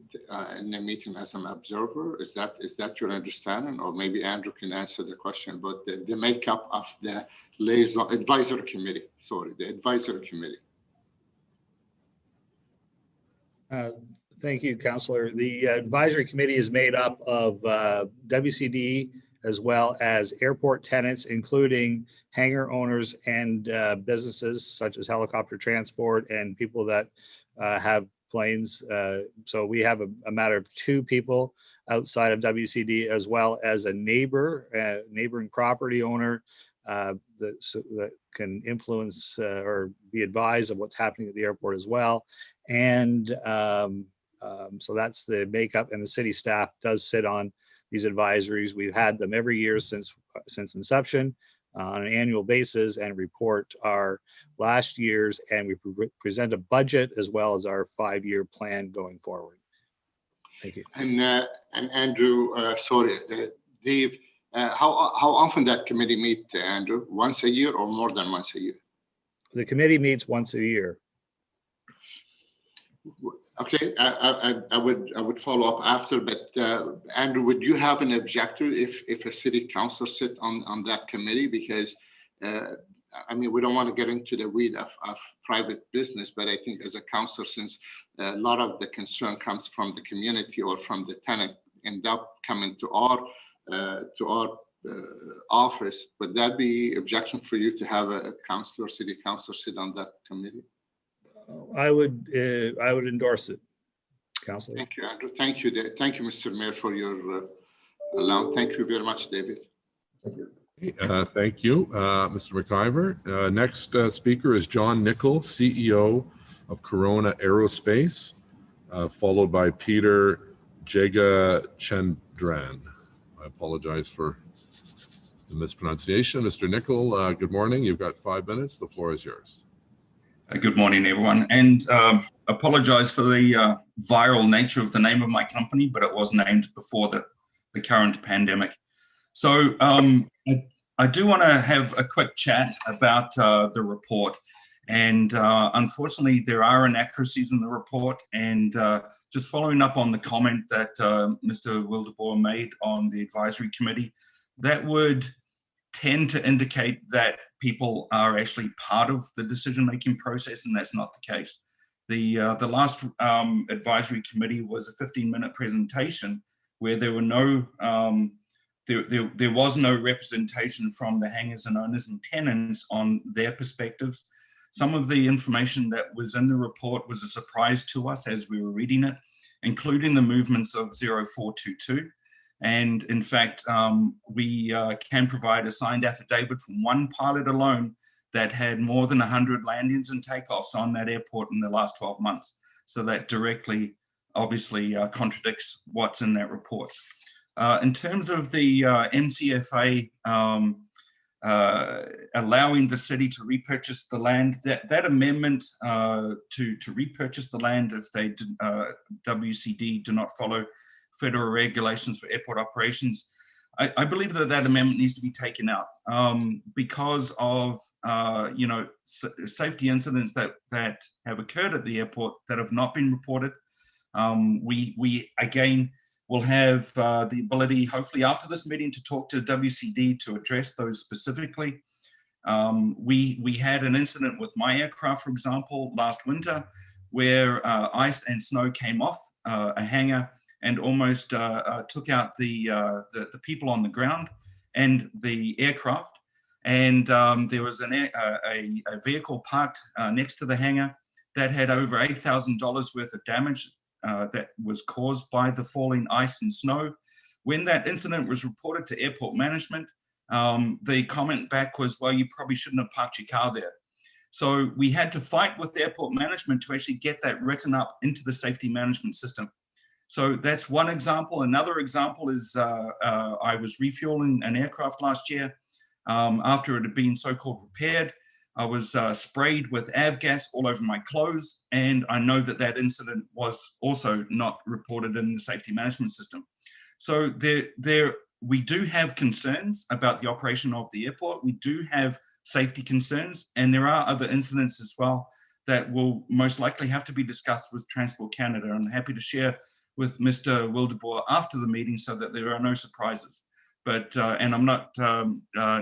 in the meeting as an observer. Is that your understanding? Or maybe Andrew can answer the question about the makeup of the liaison advisory committee. Sorry, the advisory committee. Thank you, Councillor. The advisory committee is made up of WCD as well as airport tenants, including hangar owners and businesses such as helicopter transport and people that have planes. So we have a matter of 2 people outside of WCD, as well as a neighboring property owner that can influence or be advised of what's happening at the airport as well. And so that's the makeup, and the city staff does sit on these advisories. We've had them every year since inception on an annual basis, and report our last year's, and we present a budget as well as our 5-year plan going forward. Thank you. And Andrew, Dave, how often that committee meet, Andrew? Once a year or more than once a year? The committee meets once a year. Okay, I would follow up after, but Andrew, would you have an objector if a city council sit on that committee? Because I mean, we don't want to get into the weed of private business, but I think as a council, since a lot of the concern comes from the community or from the tenant, end up coming to our office, would that be objection for you to have a council or city council sit on that committee? I would endorse it, Councilor. Thank you, Andrew. Thank you, thank you, Mr. Mayor, for your allowance. Thank you very much, David. Thank you. Thank you, Mr. McIver. Next speaker is John Nickel, CEO of Corona Aerospace, followed by Peter Jagachandran. I apologize for the mispronunciation. Mr. Nickel, good morning. You've got 5 minutes. The floor is yours. Good morning, everyone, and apologize for the viral nature of the name of my company, but it was named before the current pandemic. So I do want to have a quick chat about the report, and unfortunately there are inaccuracies in the report, and just following up on the comment that Mr. Wildeboer made on the advisory committee, that would tend to indicate that people are actually part of the decision-making process, and that's not the case. The last advisory committee was a 15-minute presentation where there were no there was no representation from the hangars and owners and tenants on their perspectives. Some of the information that was in the report was a surprise to us as we were reading it, including the movements of 0422. And in fact, we can provide a signed affidavit from one pilot alone that had more than 100 landings and takeoffs on that airport in the last 12 months. So that directly, obviously, contradicts what's in that report. In terms of the MCFA allowing the city to repurchase the land, that amendment to repurchase the land if they WCD do not follow federal regulations for airport operations, I believe that amendment needs to be taken out because of safety incidents that have occurred at the airport that have not been reported. We again will have the ability, hopefully after this meeting, to talk to WCD to address those specifically. We had an incident with my aircraft, for example, last winter, where ice and snow came off a hangar and almost took out the people on the ground and the aircraft. And there was a vehicle parked next to the hangar that had over $8,000 worth of damage that was caused by the falling ice and snow. When that incident was reported to airport management, the comment back was, well, you probably shouldn't have parked your car there. So we had to fight with the airport management to actually get that written up into the safety management system. So that's one example. Another example is I was refueling an aircraft last year after it had been so-called repaired. I was sprayed with avgas all over my clothes, and I know that incident was also not reported in the safety management system. So we do have concerns about the operation of the airport. We do have safety concerns, and there are other incidents as well that will most likely have to be discussed with Transport Canada. I'm happy to share with Mr. Wildeboer after the meeting so that there are no surprises. But and I'm not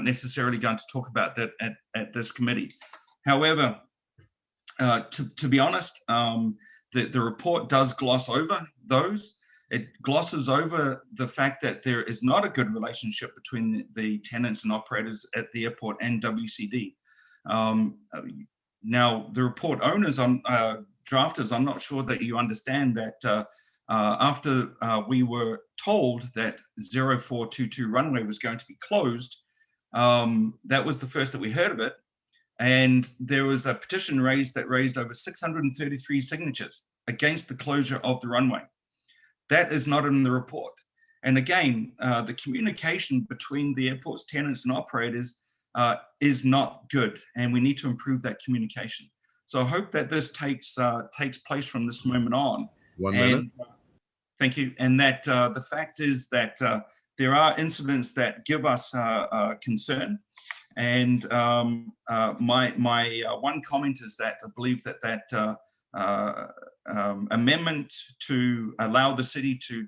necessarily going to talk about that at this committee. However, to be honest, the report does gloss over those. It glosses over the fact that there is not a good relationship between the tenants and operators at the airport and WCD. Now, the report owners, drafters, I'm not sure that you understand that after we were told that 0422 runway was going to be closed, that was the first that we heard of it. And there was a petition raised that raised over 633 signatures against the closure of the runway. That is not in the report. And again, the communication between the airport's tenants and operators is not good, and we need to improve that communication. So I hope that this takes place from this moment on. 1 minute. Thank you. And that the fact is that there are incidents that give us concern, And my one comment is that I believe that amendment to allow the city to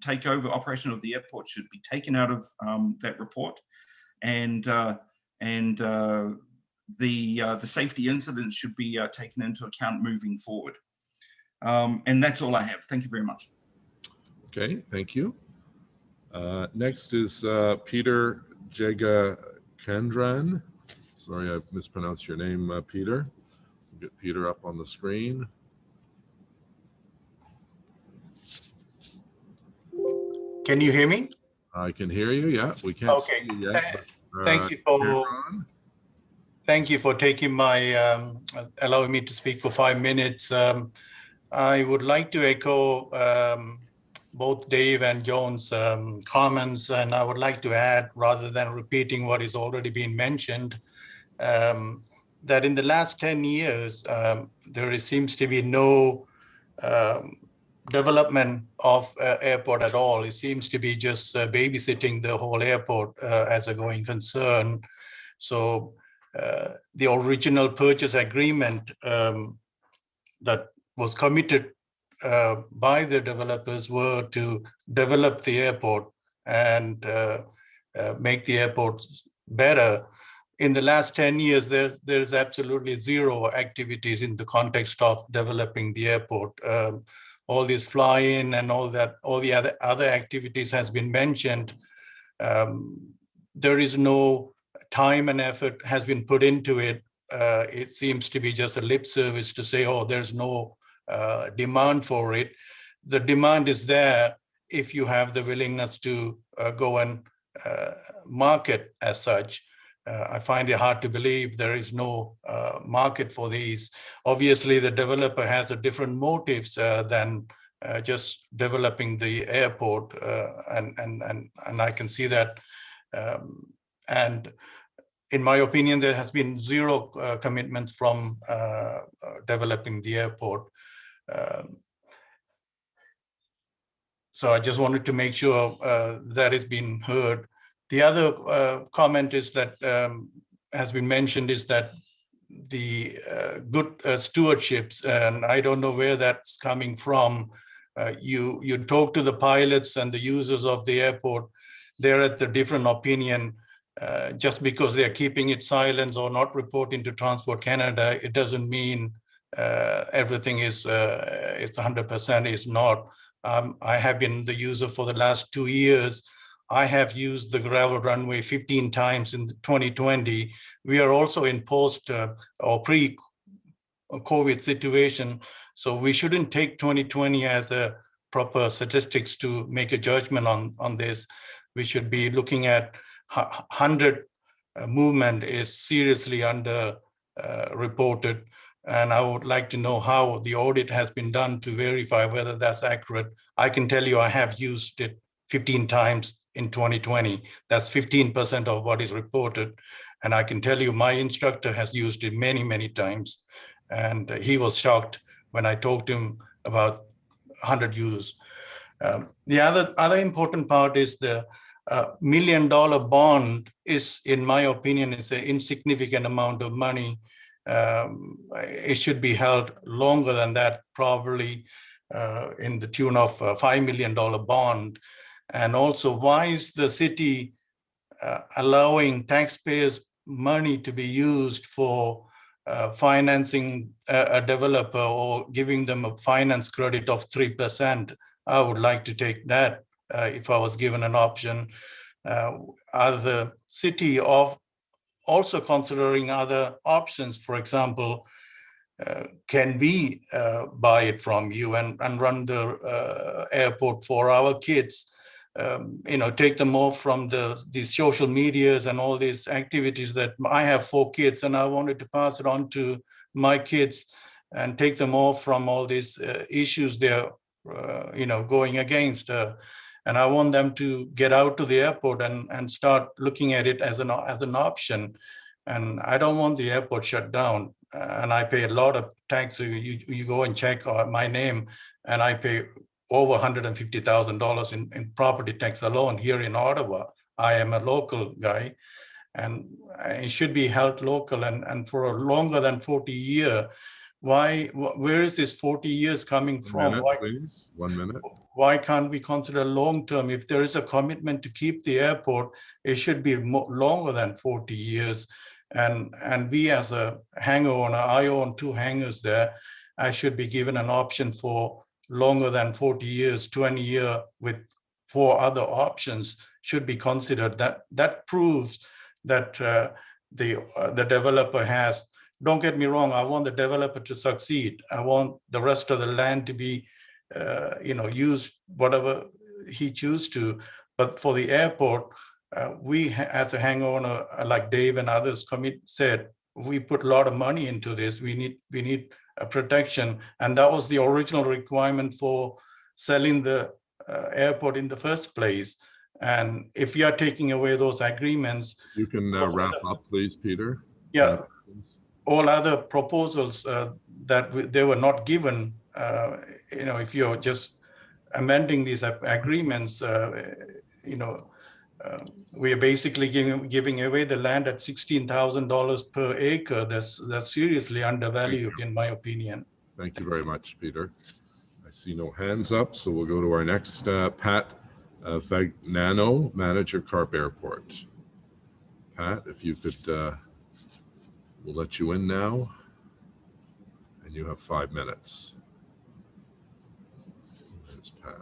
take over operation of the airport should be taken out of that report, and the safety incidents should be taken into account moving forward. And that's all I have. Thank you very much. Okay, thank you. Next is Peter Jagakandran. Sorry, I mispronounced your name, Peter. Get Peter up on the screen. Can you hear me? I can hear you. Yeah, we can't see you yet. But, thank you for taking my allowing me to speak for 5 minutes. I would like to echo both Dave and Joan's comments, and I would like to add, rather than repeating what is already been mentioned, that in the last 10 years, there seems to be no development of airport at all. It seems to be just babysitting the whole airport as a going concern. So the original purchase agreement that was committed by the developers were to develop the airport and make the airport better. In the last 10 years, there's absolutely zero activities in the context of developing the airport. All this fly-in and all that, all the other activities has been mentioned. There is no time and effort has been put into it. It seems to be just a lip service to say, oh, there's no demand for it. The demand is there if you have the willingness to go and market as such. I find it hard to believe there is no market for these. Obviously, the developer has a different motives than just developing the airport, and I can see that. And in my opinion, there has been zero commitments from developing the airport. So I just wanted to make sure that is being heard. The other comment is that has been mentioned is that the good stewardships, and I don't know where that's coming from. You talk to the pilots and the users of the airport, they're at the different opinion. Just because they're keeping it silent or not reporting to Transport Canada, it doesn't mean everything is it's 100%. It's not. I have been the user for the last 2 years. I have used the gravel runway 15 times in 2020. We are also in post or pre-COVID situation. So we shouldn't take 2020 as a proper statistics to make a judgment on this. We should be looking at 100 movement is seriously under reported. And I would like to know how the audit has been done to verify whether that's accurate. I can tell you I have used it 15 times in 2020. That's 15% of what is reported. And I can tell you my instructor has used it many, many times. And he was shocked when I talked to him about 100 use. The other important part is the $1 million bond is, in my opinion, is an insignificant amount of money. It should be held longer than that, probably in the tune of a $5 million bond. And also, why is the city allowing taxpayers' money to be used for financing a developer or giving them a finance credit of 3%? I would like to take that if I was given an option. Are the city of also considering other options? For example, can we buy it from you and run the airport for our kids? Take them off from these social medias and all these activities that I have 4 kids and I wanted to pass it on to my kids and take them off from all these issues they're, going against. And I want them to get out to the airport and start looking at it as an option. And I don't want the airport shut down. And I pay a lot of tax. You go and check my name, and I pay over $150,000 in property tax alone here in Ottawa. I am a local guy. and it should be held local and for a longer than 40 year. Where is this 40 years coming from? Please, 1 minute. Why can't we consider long-term? If there is a commitment to keep the airport, it should be longer than 40 years. And we as a hangar owner, I own 2 hangars there. I should be given an option for longer than 40 years, 20 year with 4 other options should be considered. That proves that the developer has. Don't get me wrong, I want the developer to succeed. I want the rest of the land to be, used whatever he chooses to. But for the airport, we as a hangar owner, like Dave and others said, we put a lot of money into this. We need a protection, and that was the original requirement for selling the airport in the first place. And if you are taking away those agreements, you can wrap up, please, Peter. Yeah. All other proposals that they were not given, if you're just amending these agreements, we are basically giving away the land at $16,000 per acre. That's seriously undervalued, in my opinion. Thank you very much, Peter. I see no hands up, so we'll go to our next Pat Fagnano, Manager, Carp Airport. Pat, if you could, we'll let you in now, and you have 5 minutes. There's Pat.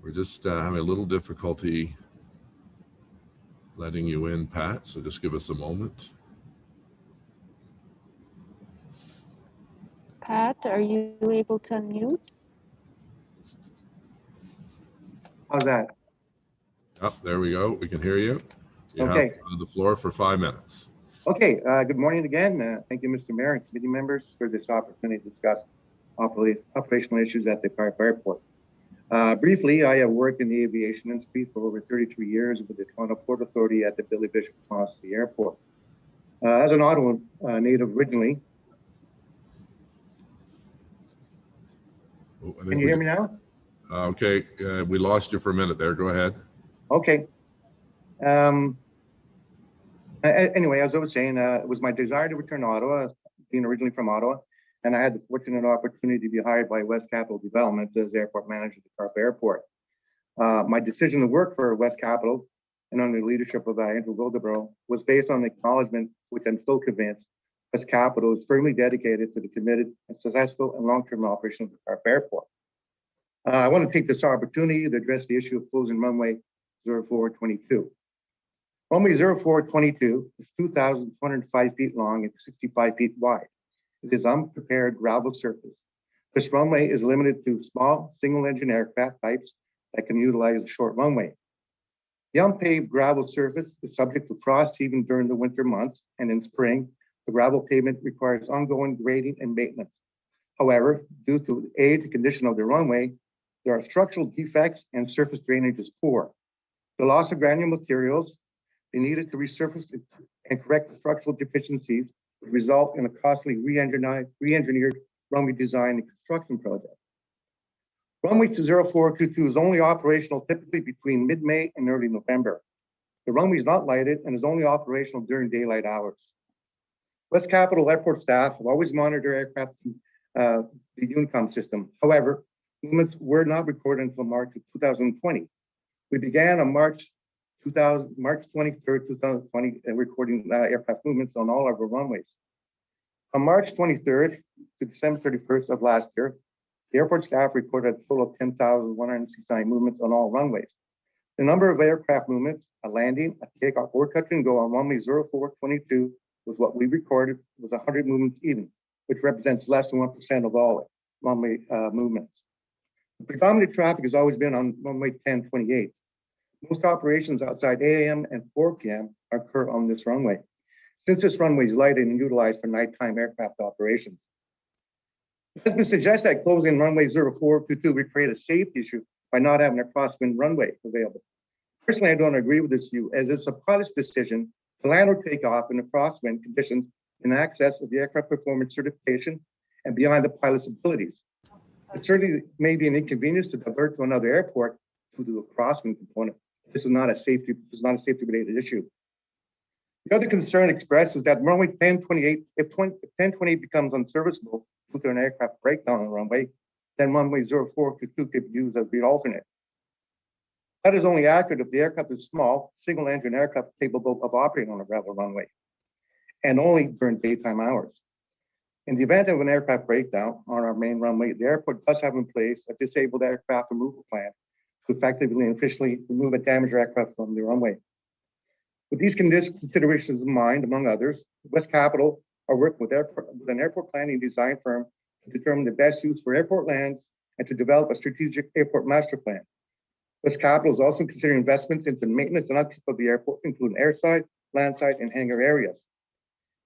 We're just having a little difficulty letting you in, Pat, so just give us a moment. Pat, are you able to unmute? How's that? Oh, there we go. We can hear you. You Okay. have the floor for 5 minutes. Okay, good morning again. Thank you, Mr. Mayor and committee members, for this opportunity to discuss operational issues at the Carp Airport. Briefly, I have worked in the aviation industry for over 33 years with the Toronto Port Authority at the Billy Bishop Class City Airport. As an Ottawa native originally. Can you hear me now? Okay, we lost you for a minute there. Go ahead. Okay. Anyway, as I was saying, it was my desire to return to Ottawa, being originally from Ottawa, and I had the fortunate opportunity to be hired by West Capital Development as airport manager at the Carp Airport. My decision to work for West Capital and under the leadership of Andrew Wildeborough was based on the acknowledgement, which I'm so convinced, West Capital is firmly dedicated to the committed and successful and long-term operation of the Carp Airport. I want to take this opportunity to address the issue of closing runway 0422. Runway 0422 is 2,205 feet long and 65 feet wide. It is unprepared gravel surface. This runway is limited to small single-engine aircraft types that can utilize a short runway. The unpaved gravel surface is subject to frost even during the winter months, and in spring, the gravel pavement requires ongoing grading and maintenance. However, due to the age and condition of the runway, there are structural defects and surface drainage is poor. The loss of granular materials they needed to resurface and correct the structural deficiencies would result in a costly re-engineered runway design and construction project. Runway 0422 is only operational typically between mid-May and early November. The runway is not lighted and is only operational during daylight hours. West Capital Airport staff have always monitored aircraft the UNICOM system. However, movements were not recorded until March of 2020. We began on March 23rd, 2020, recording aircraft movements on all of our runways. On March 23rd to December 31st of last year, the airport staff recorded a total of 10,169 movements on all runways. The number of aircraft movements, a landing, a takeoff, or touch and go on runway 0422 was what we recorded was 100 movements even, which represents less than 1% of all runway movements. The predominant traffic has always been on runway 1028. Most operations outside 8 a.m. and 4 p.m. occur on this runway, since this runway is lighted and utilized for nighttime aircraft operations. It has been suggested that closing runway 0422 would create a safety issue by not having a crosswind runway available. Personally, I don't agree with this view, as it's a pilot's decision to land or take off in the crosswind conditions in excess of the aircraft performance certification and beyond the pilot's abilities. It certainly may be an inconvenience to divert to another airport to do a crosswind component. This is not a safety related issue. The other concern expressed is that runway 1028, if 1028 becomes unserviceable due to an aircraft breakdown on the runway, then runway 0422 could be used as the alternate. That is only accurate if the aircraft is small, single engine aircraft capable of operating on a gravel runway, and only during daytime hours. In the event of an aircraft breakdown on our main runway, the airport does have in place a disabled aircraft removal plan to effectively and efficiently remove a damaged aircraft from the runway. With these considerations in mind, among others, West Capital are working with an airport planning design firm to determine the best use for airport lands and to develop a strategic airport master plan. West Capital is also considering investments into maintenance and upkeep of the airport, including airside, landside, and hangar areas.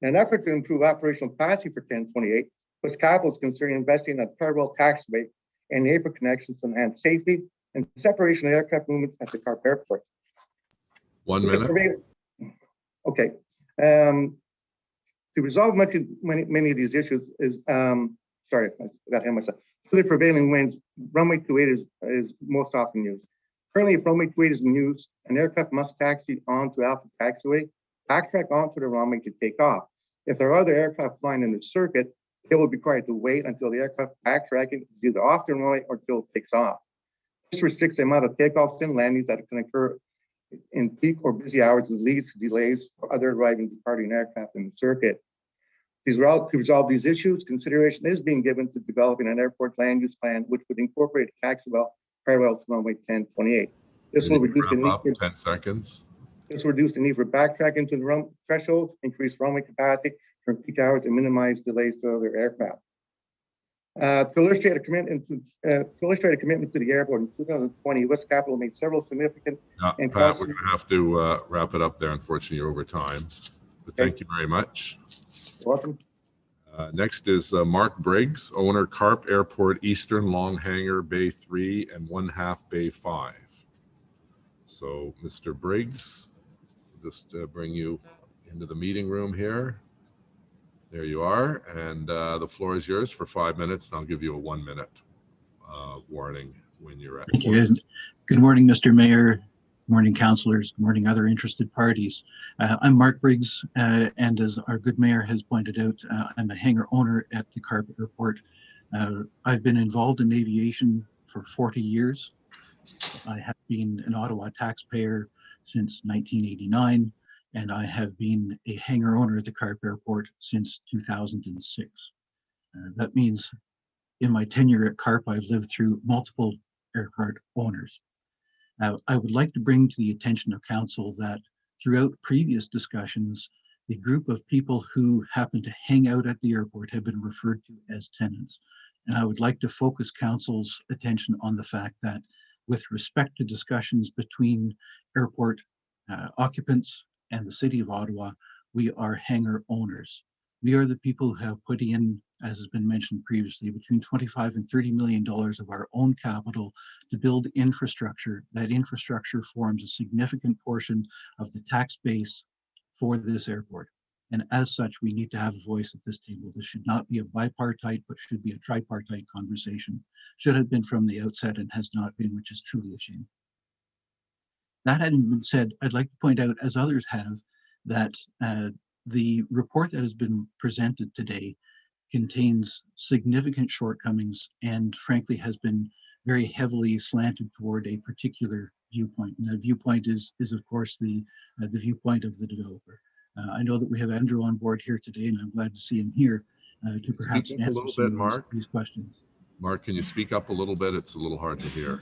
In an effort to improve operational capacity for 1028, West Capital is considering investing in a parallel taxiway and airport connections to enhance safety and separation of aircraft movements at the Carp Airport. 1 minute. Okay. To resolve many of these issues is, sorry, I got ahead of myself. For the prevailing winds, runway 28 is most often used. Currently, if runway 28 is in use, an aircraft must taxi onto Alpha Taxiway, backtrack onto the runway to take off. If there are other aircraft flying in the circuit, they will be required to wait until the aircraft backtracking is either off the runway or until it takes off. This restricts the amount of takeoffs and landings that can occur in peak or busy hours and leads to delays for other arriving and departing aircraft in the circuit. To resolve these issues, consideration is being given to developing an airport land use plan, which would incorporate a taxiway parallel to runway 1028. This will reduce the need for 10 seconds. This will reduce the need for backtracking to the run threshold, increase runway capacity during peak hours, and minimize delays to other aircraft. To illustrate a commitment to the airport in 2020, West Capital made several significant and Pat, we're going to have to wrap it up there. Unfortunately, you're over time. But thank you very much. You're welcome. Next is Mark Briggs, owner, Carp Airport, Eastern Long Hangar, Bay 3 and 1/2 Bay 5. So, Mr. Briggs, just bring you into the meeting room here. There you are, and the floor is yours for 5 minutes, and I'll give you a 1 minute warning when you're at. Thank you. Good morning, Mr. Mayor. Good morning, councillors. Good morning, other interested parties. I'm Mark Briggs, and as our good mayor has pointed out, I'm a hangar owner at the Carp Airport. I've been involved in aviation for 40 years. I have been an Ottawa taxpayer since 1989, and I have been a hangar owner at the Carp Airport since 2006. That means in my tenure at Carp, I've lived through multiple aircraft owners. Now, I would like to bring to the attention of council that throughout previous discussions, the group of people who happen to hang out at the airport have been referred to as tenants. And I would like to focus council's attention on the fact that with respect to discussions between airport occupants and the City of Ottawa, we are hangar owners. We are the people who have put in, as has been mentioned previously, between $25 and $30 million of our own capital to build infrastructure. That infrastructure forms a significant portion of the tax base for this airport. And as such, we need to have a voice at this table. This should not be a bipartite, but should be a tripartite conversation. Should have been from the outset and has not been, which is truly a shame. That having been said, I'd like to point out, as others have, that the report that has been presented today contains significant shortcomings and frankly has been very heavily slanted toward a particular viewpoint. And that viewpoint is of course the viewpoint of the developer. I know that we have Andrew on board here today, and I'm glad to see him here to perhaps answer some of these questions. Mark, can you speak up a little bit? It's a little hard to hear.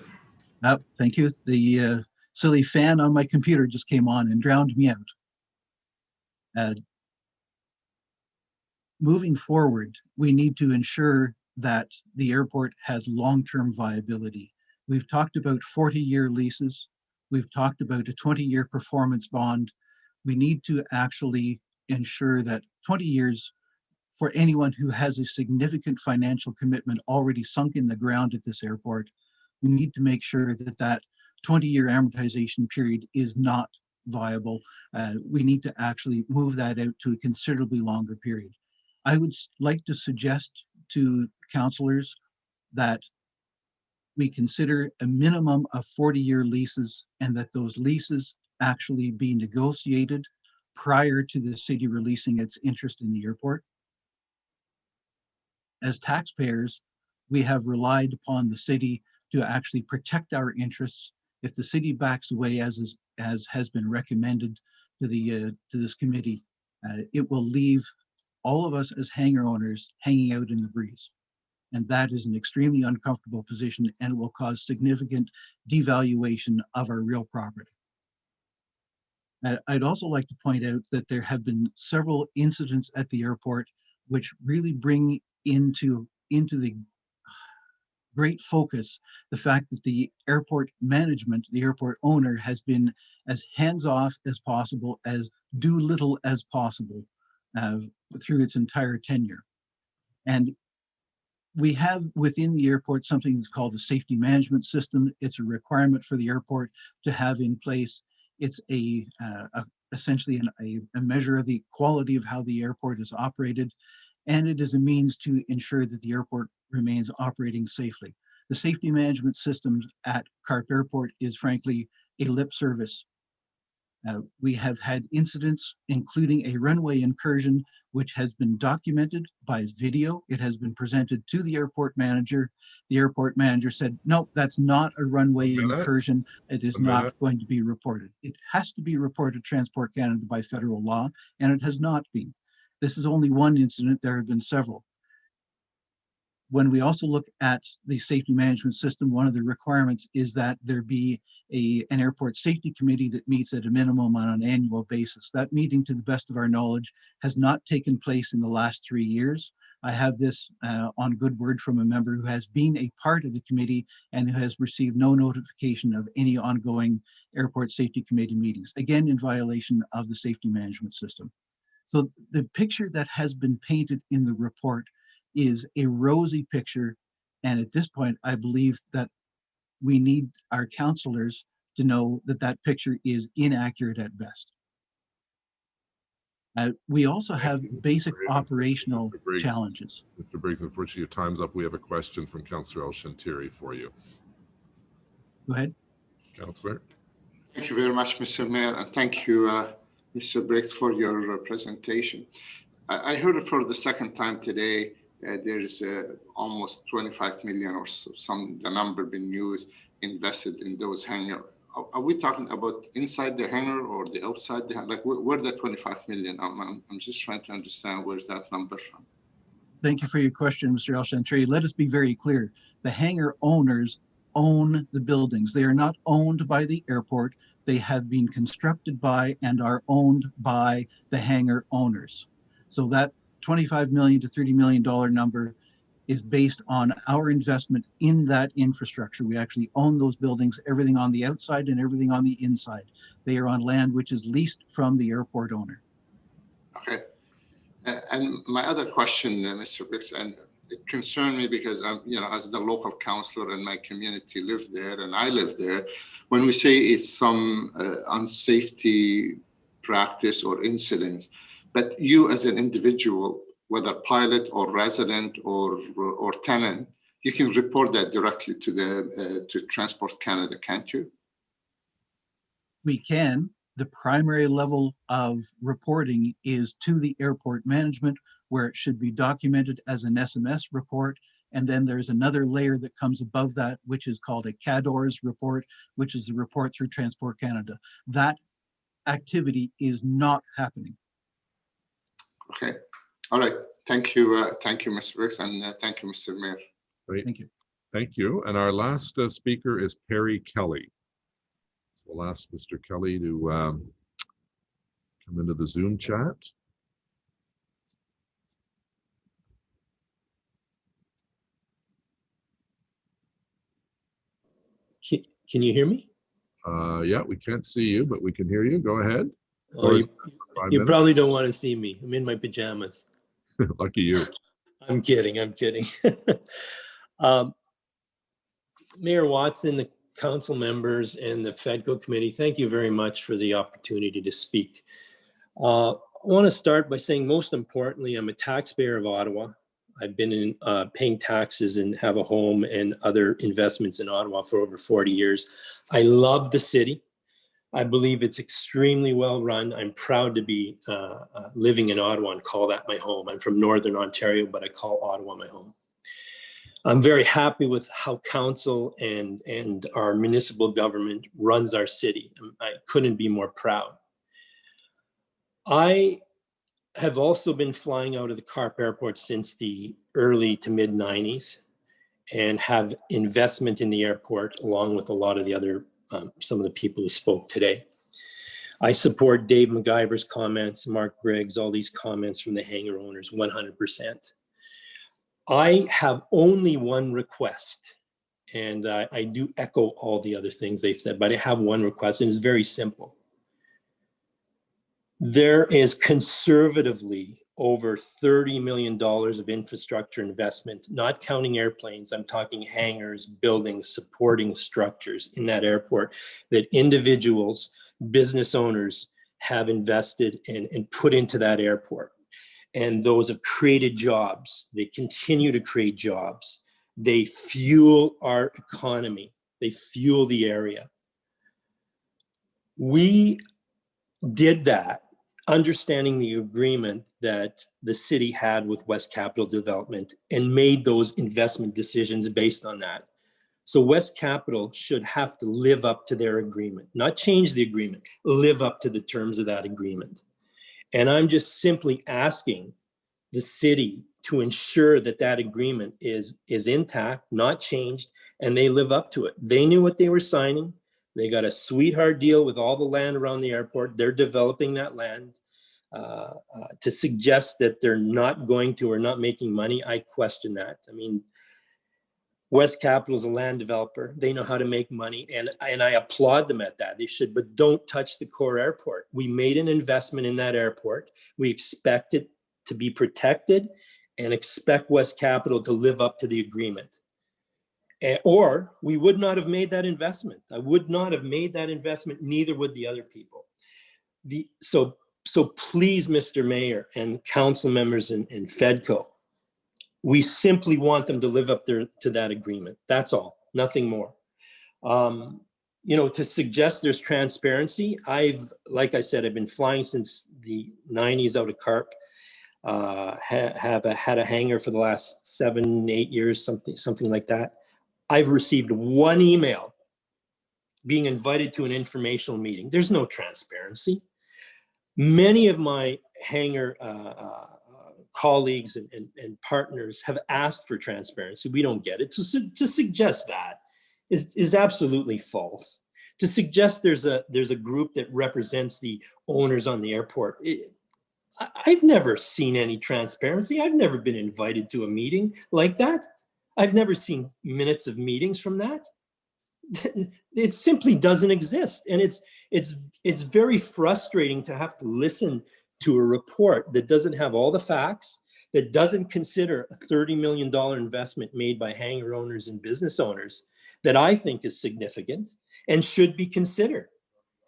Thank you. The silly fan on my computer just came on and drowned me out. Moving forward, we need to ensure that the airport has long-term viability. We've talked about 40-year leases. We've talked about a 20-year performance bond. We need to actually ensure that 20 years for anyone who has a significant financial commitment already sunk in the ground at this airport we need to make sure that that 20-year amortization period is not viable. We need to actually move that out to a considerably longer period. I would like to suggest to councillors that we consider a minimum of 40-year leases, and that those leases actually be negotiated prior to the city releasing its interest in the airport. As taxpayers, we have relied upon the city to actually protect our interests. If the city backs away, as has been recommended to this committee, it will leave all of us as hangar owners hanging out in the breeze. And that is an extremely uncomfortable position, and will cause significant devaluation of our real property. I'd also like to point out that there have been several incidents at the airport which really bring into the great focus the fact that the airport management, the airport owner, has been as hands-off as possible, as do little as possible through its entire tenure. And we have within the airport something that's called a safety management system. It's a requirement for the airport to have in place. It's essentially a measure of the quality of how the airport is operated, and it is a means to ensure that the airport remains operating safely. The safety management system at Carp Airport is frankly a lip service. We have had incidents, including a runway incursion, which has been documented by video. It has been presented to the airport manager. The airport manager said, nope, that's not a runway incursion. It is not going to be reported. It has to be reported to Transport Canada by federal law, and it has not been. This is only one incident. There have been several. When we also look at the safety management system, one of the requirements is that there be an airport safety committee that meets at a minimum on an annual basis. That meeting, to the best of our knowledge, has not taken place in the last 3 years. I have this on good word from a member who has been a part of the committee and who has received no notification of any ongoing airport safety committee meetings, again in violation of the safety management system. So the picture that has been painted in the report is a rosy picture, and at this point I believe that we need our councillors to know that that picture is inaccurate at best. We also have basic operational challenges. Mr. Briggs, unfortunately your time's up. We have a question from Councillor El-Shantiri for you. Go ahead. Councillor. Thank you very much, Mr. Mayor, and thank you, Mr. Briggs, for your presentation. I heard it for the second time today. There is almost 25 million or so, the number being used, invested in those hangars. Are we talking about inside the hangar or the outside the hangar? Like where the 25 million? I'm just trying to understand where's that number from. Thank you for your question, Mr. El-Shantiri. Let us be very clear. The hangar owners own the buildings. They are not owned by the airport. They have been constructed by and are owned by the hangar owners. So that $25 million to $30 million number is based on our investment in that infrastructure. We actually own those buildings, everything on the outside and everything on the inside. They are on land which is leased from the airport owner. Okay. And my other question, Mr. Briggs, and it concerned me because I'm, as the local councillor and my community live there and I live there, when we say it's some unsafety practice or incident, but you as an individual, whether pilot or resident or tenant, you can report that directly to Transport Canada, can't you? We can. The primary level of reporting is to the airport management, where it should be documented as an SMS report. And then there's another layer that comes above that, which is called a CADORS report, which is a report through Transport Canada. That activity is not happening. Okay. All right. Thank you. Thank you, Mr. Briggs, and thank you, Mr. Mayor. Great. Thank you. Thank you. And our last speaker is Perry Kelly. So we'll ask Mr. Kelly to come into the Zoom chat. Can you hear me? Yeah, we can't see you, but we can hear you. Go ahead. Oh, you probably don't want to see me. I'm in my pajamas. Lucky you. I'm kidding. I'm kidding. Mayor Watson, the council members and the FEDCO committee, thank you very much for the opportunity to speak. I want to start by saying, most importantly, I'm a taxpayer of Ottawa. I've been in paying taxes and have a home and other investments in Ottawa for over 40 years. I love the city. I believe it's extremely well run. I'm proud to be living in Ottawa and call that my home. I'm from Northern Ontario, but I call Ottawa my home. I'm very happy with how council and our municipal government runs our city. I couldn't be more proud. I have also been flying out of the Carp Airport since the early to mid 90s and have investment in the airport along with a lot of the other, some of the people who spoke today. I support Dave McGyver's comments, Mark Briggs, all these comments from the hangar owners 100%. I have only one request, and I do echo all the other things they've said, but I have one request, and it's very simple. There is conservatively over $30 million of infrastructure investment, not counting airplanes. I'm talking hangars, buildings, supporting structures in that airport that individuals, business owners have invested and put into that airport. And those have created jobs. They continue to create jobs. They fuel our economy. They fuel the area. We did that understanding the agreement that the city had with West Capital Development and made those investment decisions based on that. So West Capital should have to live up to their agreement, not change the agreement, live up to the terms of that agreement. And I'm just simply asking the city to ensure that that agreement is intact, not changed, and they live up to it. They knew what they were signing. They got a sweetheart deal with all the land around the airport. They're developing that land. To suggest that they're not going to or not making money, I question that. I mean, West Capital is a land developer. They know how to make money, and I applaud them at that. They should, but don't touch the core airport. We made an investment in that airport. We expect it to be protected and expect West Capital to live up to the agreement. Or we would not have made that investment. I would not have made that investment, neither would the other people. So please, Mr. Mayor and council members and FEDCO, we simply want them to live up to that agreement. That's all, nothing more. You know, to suggest there's transparency, like I said, I've been flying since the 90s out of Carp. Have had a hangar for the last 7-8 years, something like that. I've received one email being invited to an informational meeting. There's no transparency. Many of my hangar colleagues and partners have asked for transparency. We don't get it. To suggest that is absolutely false. To suggest there's a group that represents the owners on the airport, I've never seen any transparency. I've never been invited to a meeting like that. I've never seen minutes of meetings from that. It simply doesn't exist. And it's very frustrating to have to listen to a report that doesn't have all the facts, that doesn't consider a $30 million investment made by hangar owners and business owners that I think is significant and should be considered.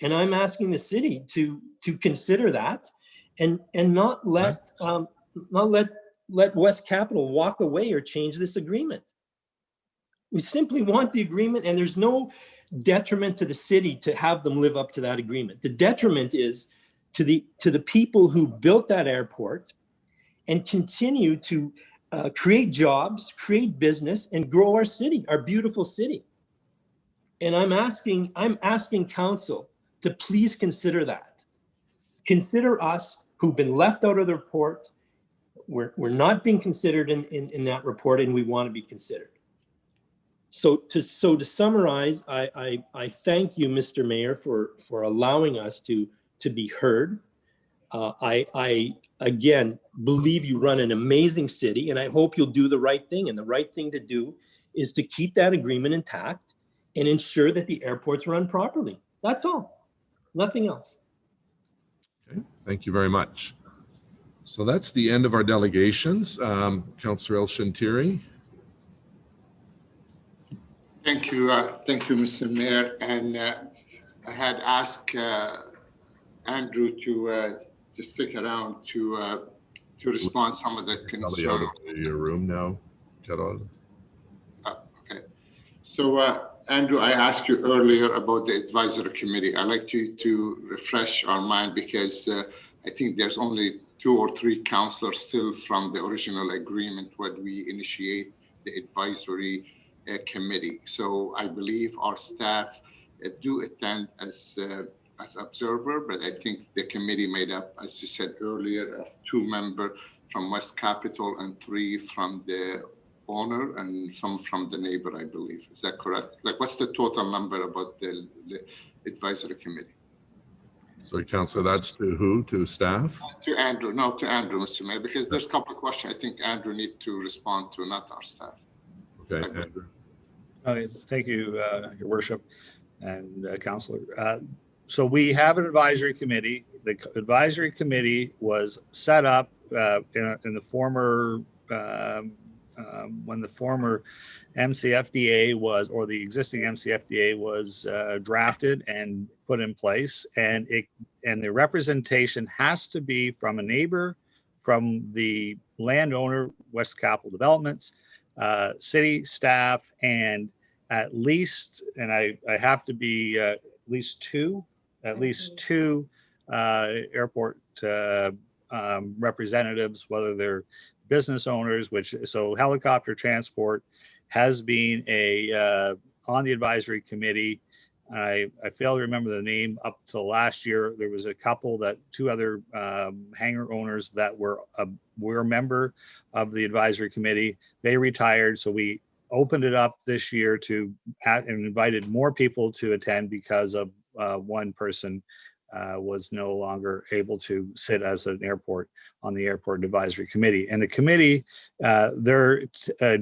And I'm asking the city to consider that and not let West Capital walk away or change this agreement. We simply want the agreement, and there's no detriment to the city to have them live up to that agreement. The detriment is to the people who built that airport and continue to create jobs, create business, and grow our city, our beautiful city. And I'm asking council to please consider that. Consider us who've been left out of the report. We're not being considered in that report, and we want to be considered. So to summarize, I thank you, Mr. Mayor, for allowing us to be heard. I again believe you run an amazing city, and I hope you'll do the right thing. And the right thing to do is to keep that agreement intact and ensure that the airports run properly. That's all, nothing else. Okay, thank you very much. So that's the end of our delegations. Councillor El Shantiri. Thank you, Mr. Mayor. And I had asked Andrew to stick around to respond some of the Probably out concerns. of the room now, Carol. Okay. So, Andrew, I asked you earlier about the advisory committee. I'd like to refresh our mind because I think there's only 2 or 3 councillors still from the original agreement when we initiate the advisory committee. So I believe our staff do attend as observer, but I think the committee made up, as you said earlier, of 2 members from West Capitol and 3 from the owner and some from the neighbor, I believe. Is that correct? Like, what's the total number about the advisory committee? So, Councillor, that's to who? To staff? To Andrew. No, to Andrew, Mr. Mayor, because there's a couple of questions I think Andrew needs to respond to, not our staff. Okay, Andrew. Thank you, Your Worship and Councillor. So we have an advisory committee. The advisory committee was set up in the former when the former MCFDA was, or the existing MCFDA was drafted and put in place, and the representation has to be from a neighbor, from the landowner, West Capitol Developments, city staff, and at least, and I have to be at least two airport representatives, whether they're business owners, so helicopter transport has been on the advisory committee. I fail to remember the name. Up to last year, there was a couple 2 other hangar owners that were a member of the advisory committee. They retired, so we opened it up this year and invited more people to attend because of one person was no longer able to sit as an on the airport advisory committee. And the committee, their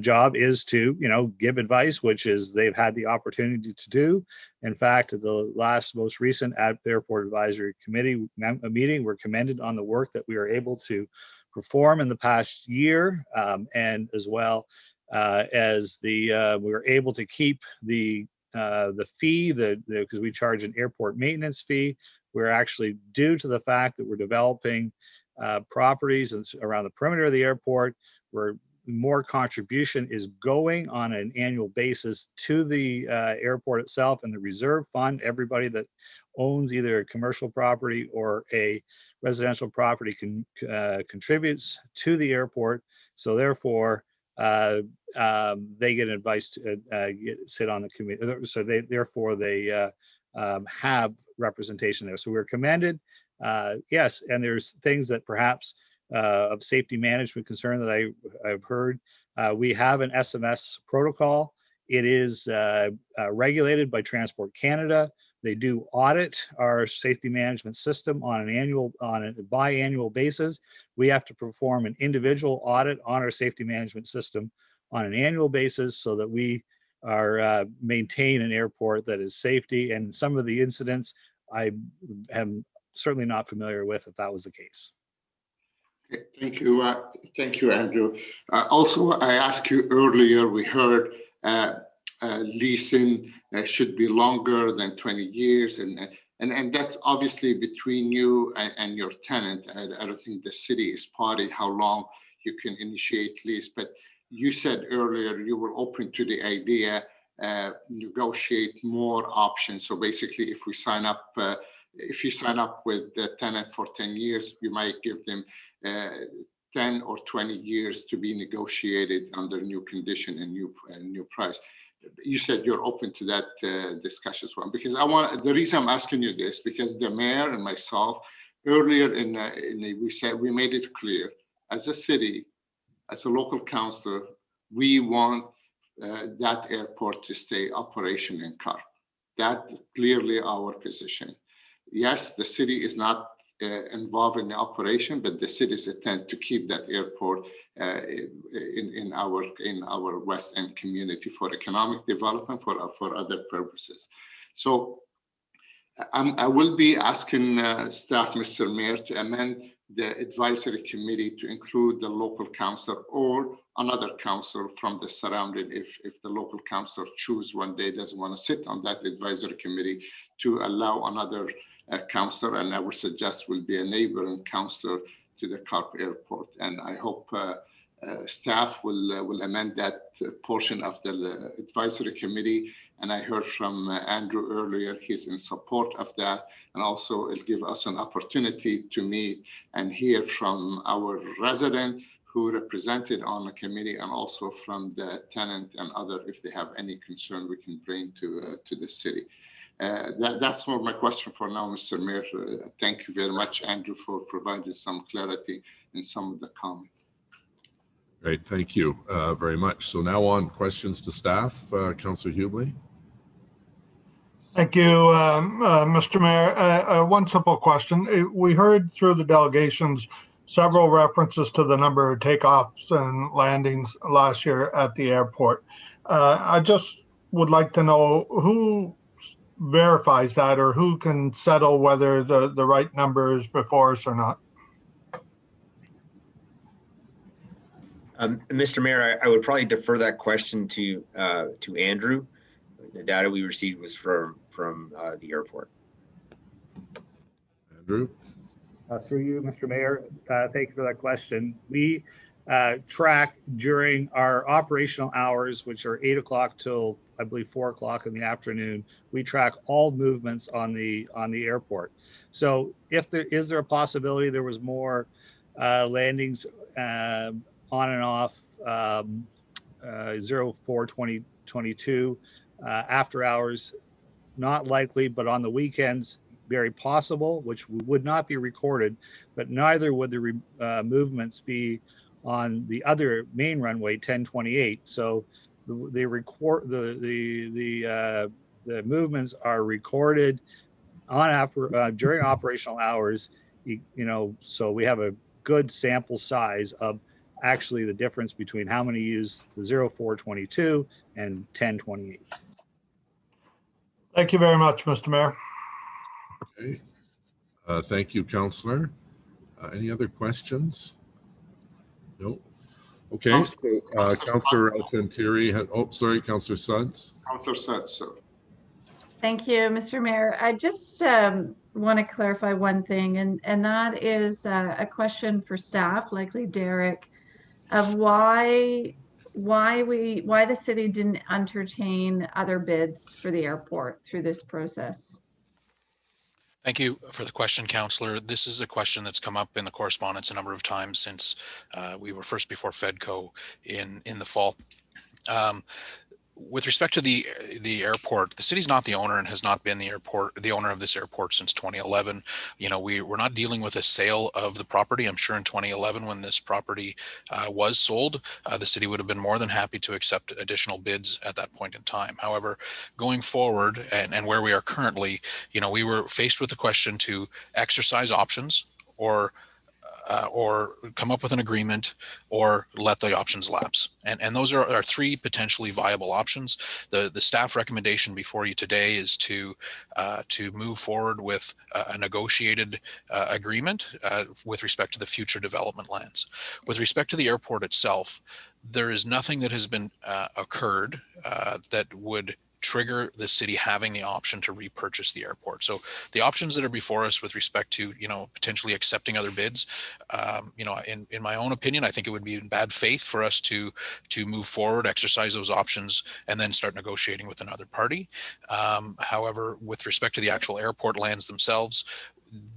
job is to, give advice, which is they've had the opportunity to do. In fact, the most recent airport advisory committee meeting, we're commended on the work that we were able to perform in the past year, and as well as we were able to keep the fee, because we charge an airport maintenance fee. We're actually, due to the fact that we're developing properties around the perimeter of the airport, where more contribution is going on an annual basis to the airport itself and the reserve fund. Everybody that owns either a commercial property or a residential property contributes to the airport. So therefore, they get advice to sit on the committee. So they have representation there. So we're commended. Yes, and there's things that perhaps of safety management concern that I've heard. We have an SMS protocol. It is regulated by Transport Canada. They do audit our safety management system on a biannual basis. We have to perform an individual audit on our safety management system on an annual basis so that we maintain an airport that is safety. And some of the incidents I am certainly not familiar with if that was the case. Okay, thank you, Andrew. Also, I asked you earlier, we heard leasing should be longer than 20 years, and that's obviously between you and your tenant. I don't think the city is party how long you can initiate lease, but you said earlier you were open to the idea, negotiate more options. So basically, if you sign up with the tenant for 10 years, you might give them 10 or 20 years to be negotiated under new condition and new price. You said you're open to that discussion as well, because the reason I'm asking you this, because the mayor and myself earlier we made it clear as a city, as a local councillor, we want that airport to stay operation in Carp. That clearly our position. Yes, the city is not involved in the operation, but the city's intent to keep that airport in our West End community for economic development, for other purposes. So I will be asking staff, Mr. Mayor, to amend the advisory committee to include the local council or another council from the surrounding, if the local council choose one day doesn't want to sit on that advisory committee, to allow another councillor, and I would suggest will be a neighboring councillor to the Carp Airport. And I hope staff will amend that portion of the advisory committee. And I heard from Andrew earlier, he's in support of that. And also it'll give us an opportunity to meet and hear from our resident who represented on the committee, and also from the tenant and other, if they have any concern we can bring to the city. That's more my question for now, Mr. Mayor. Thank you very much, Andrew, for providing some clarity in some of the comments. Great, thank you very much. So now on questions to staff, Councillor Hubley. Thank you, Mr. Mayor. One simple question. We heard through the delegations several references to the number of takeoffs and landings last year at the airport. I just would like to know who verifies that, or who can settle whether the right number is before us or not. Mr. Mayor, I would probably defer that question to Andrew. The data we received was from the airport. Andrew? Through you, Mr. Mayor, thank you for that question. We track during our operational hours, which are 8 o'clock till I believe 4 o'clock in the afternoon. We track all movements on the airport. So if there is a possibility there was more landings on and off 04/2022 after hours, not likely, but on the weekends, very possible, which would not be recorded, but neither would the movements be on the other main runway 1028. So the movements are recorded on during operational hours, so we have a good sample size of actually the difference between how many use the 04/22 and 1028. Thank you very much, Mr. Mayor. Okay. Thank you, Councillor. Any other questions? No. Okay. Councillor Santiri. Oh, sorry, Councillor Suds. Councillor Suds, sir. Thank you, Mr. Mayor. I just want to clarify one thing, and that is a question for staff, likely Derek, of why the city didn't entertain other bids for the airport through this process. Thank you for the question, Councillor. This is a question that's come up in the correspondence a number of times since we were first before FEDCO in the fall. With respect to the airport, the city's not the owner and has not been the owner of this airport since 2011. We're not dealing with a sale of the property. I'm sure in 2011, when this property was sold, the city would have been more than happy to accept additional bids at that point in time. However, going forward and where we are currently, we were faced with the question to exercise options or come up with an agreement or let the options lapse. And those are our three potentially viable options. The staff recommendation before you today is to move forward with a negotiated agreement with respect to the future development lands. With respect to the airport itself, there is nothing that has been occurred that would trigger the city having the option to repurchase the airport. So the options that are before us with respect to, potentially accepting other bids, in my own opinion, I think it would be in bad faith for us to move forward, exercise those options, and then start negotiating with another party. However, with respect to the actual airport lands themselves,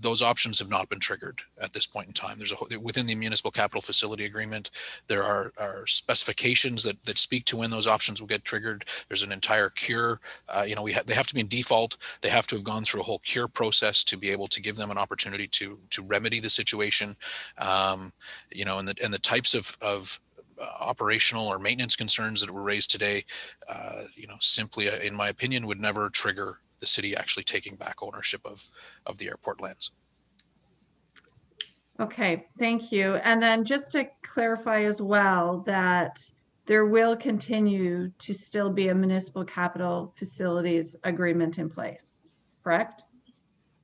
those options have not been triggered at this point in time. Within the municipal capital facility agreement, there are specifications that speak to when those options will get triggered. There's an entire cure. They have to be in default. They have to have gone through a whole cure process to be able to give them an opportunity to remedy the situation. And the types of operational or maintenance concerns that were raised today, simply, in my opinion, would never trigger the city actually taking back ownership of the airport lands. Okay, thank you. And then just to clarify as well, that there will continue to still be a municipal capital facilities agreement in place, correct?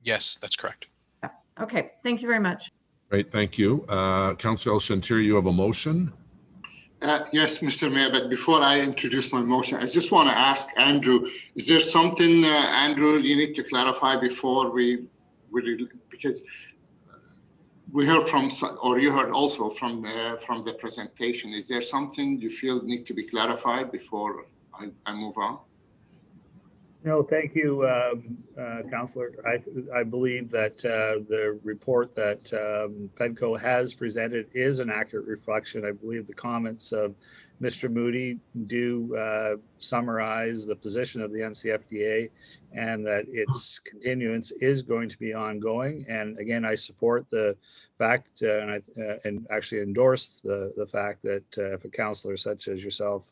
Yes, that's correct. Yeah. Okay, thank you very much. Great, thank you. Councillor El Shantiri, you have a motion? Yes, Mr. Mayor, but before I introduce my motion, I just want to ask Andrew, is there something, Andrew, you need to clarify before because we heard from, or you heard also from the presentation, is there something you feel need to be clarified before I move on? No, thank you, Councillor. I believe that the report that PEDCO has presented is an accurate reflection. I believe the comments of Mr. Moody do summarize the position of the MCFDA and that its continuance is going to be ongoing. And again, I support the fact and actually endorse the fact that if a councillor such as yourself,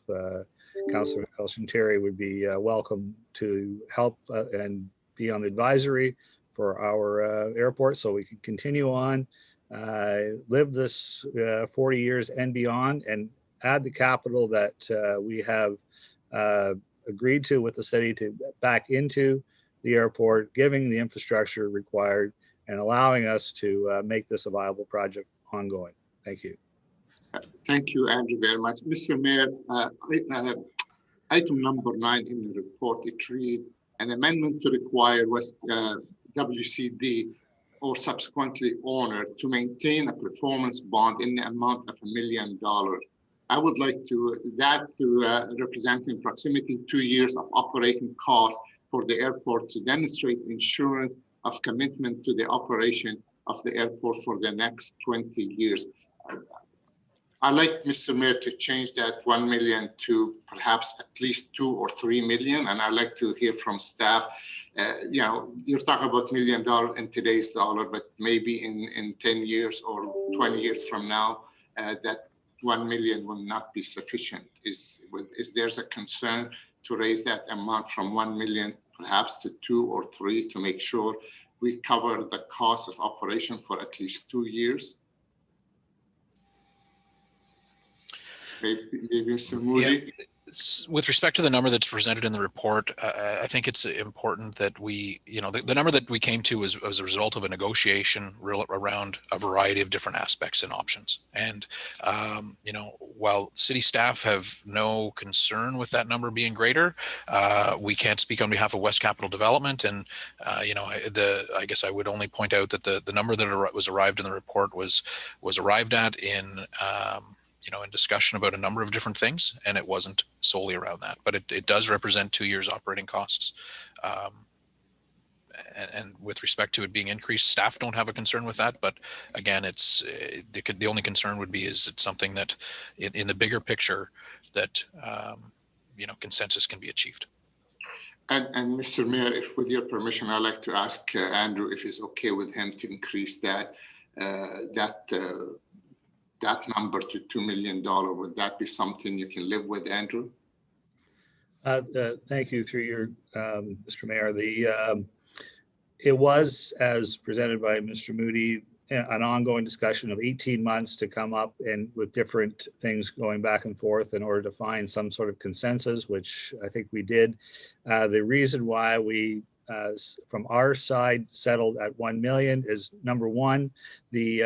Councillor Elshinteri, would be welcome to help and be on the advisory for our airport so we can continue on, live this 40 years and beyond, and add the capital that we have agreed to with the city to back into the airport, giving the infrastructure required and allowing us to make this a viable project ongoing. Thank you. Thank you, Andrew, very much. Mr. Mayor, item number 9 in the report, it reads an amendment to require WCD or subsequently owner to maintain a performance bond in the amount of $1 million. I would like that to represent in proximity 2 years of operating costs for the airport to demonstrate insurance of commitment to the operation of the airport for the next 20 years. I'd like Mr. Mayor to change that 1 million to perhaps at least 2 or 3 million. And I'd like to hear from staff, you're talking about $1 million in today's dollar, but maybe in 10 years or 20 years from now, that 1 million will not be sufficient. Is there's a concern to raise that amount from 1 million, perhaps to 2 or 3 to make sure we cover the cost of operation for at least 2 years? Maybe Mr. Moody. Yeah. With respect to the number that's presented in the report, I think it's important that we, the number that we came to was as a result of a negotiation around a variety of different aspects and options. And, while city staff have no concern with that number being greater, we can't speak on behalf of West Capital Development. And, I guess I would only point out that the number that was arrived in the report was arrived at in in discussion about a number of different things, and it wasn't solely around that, but it does represent 2 years operating costs. And with respect to it being increased, staff don't have a concern with that. But again, it's the only concern would be is it's something that in the bigger picture that consensus can be achieved. And Mr. Mayor, if with your permission, I'd like to ask Andrew if it's okay with him to increase that number to $2 million. Would that be something you can live with, Andrew? Thank you. Through your Mr. Mayor, it was, as presented by Mr. Moody, an ongoing discussion of 18 months to come up and with different things going back and forth in order to find some sort of consensus, which I think we did. The reason why we from our side settled at 1 million is, number one, the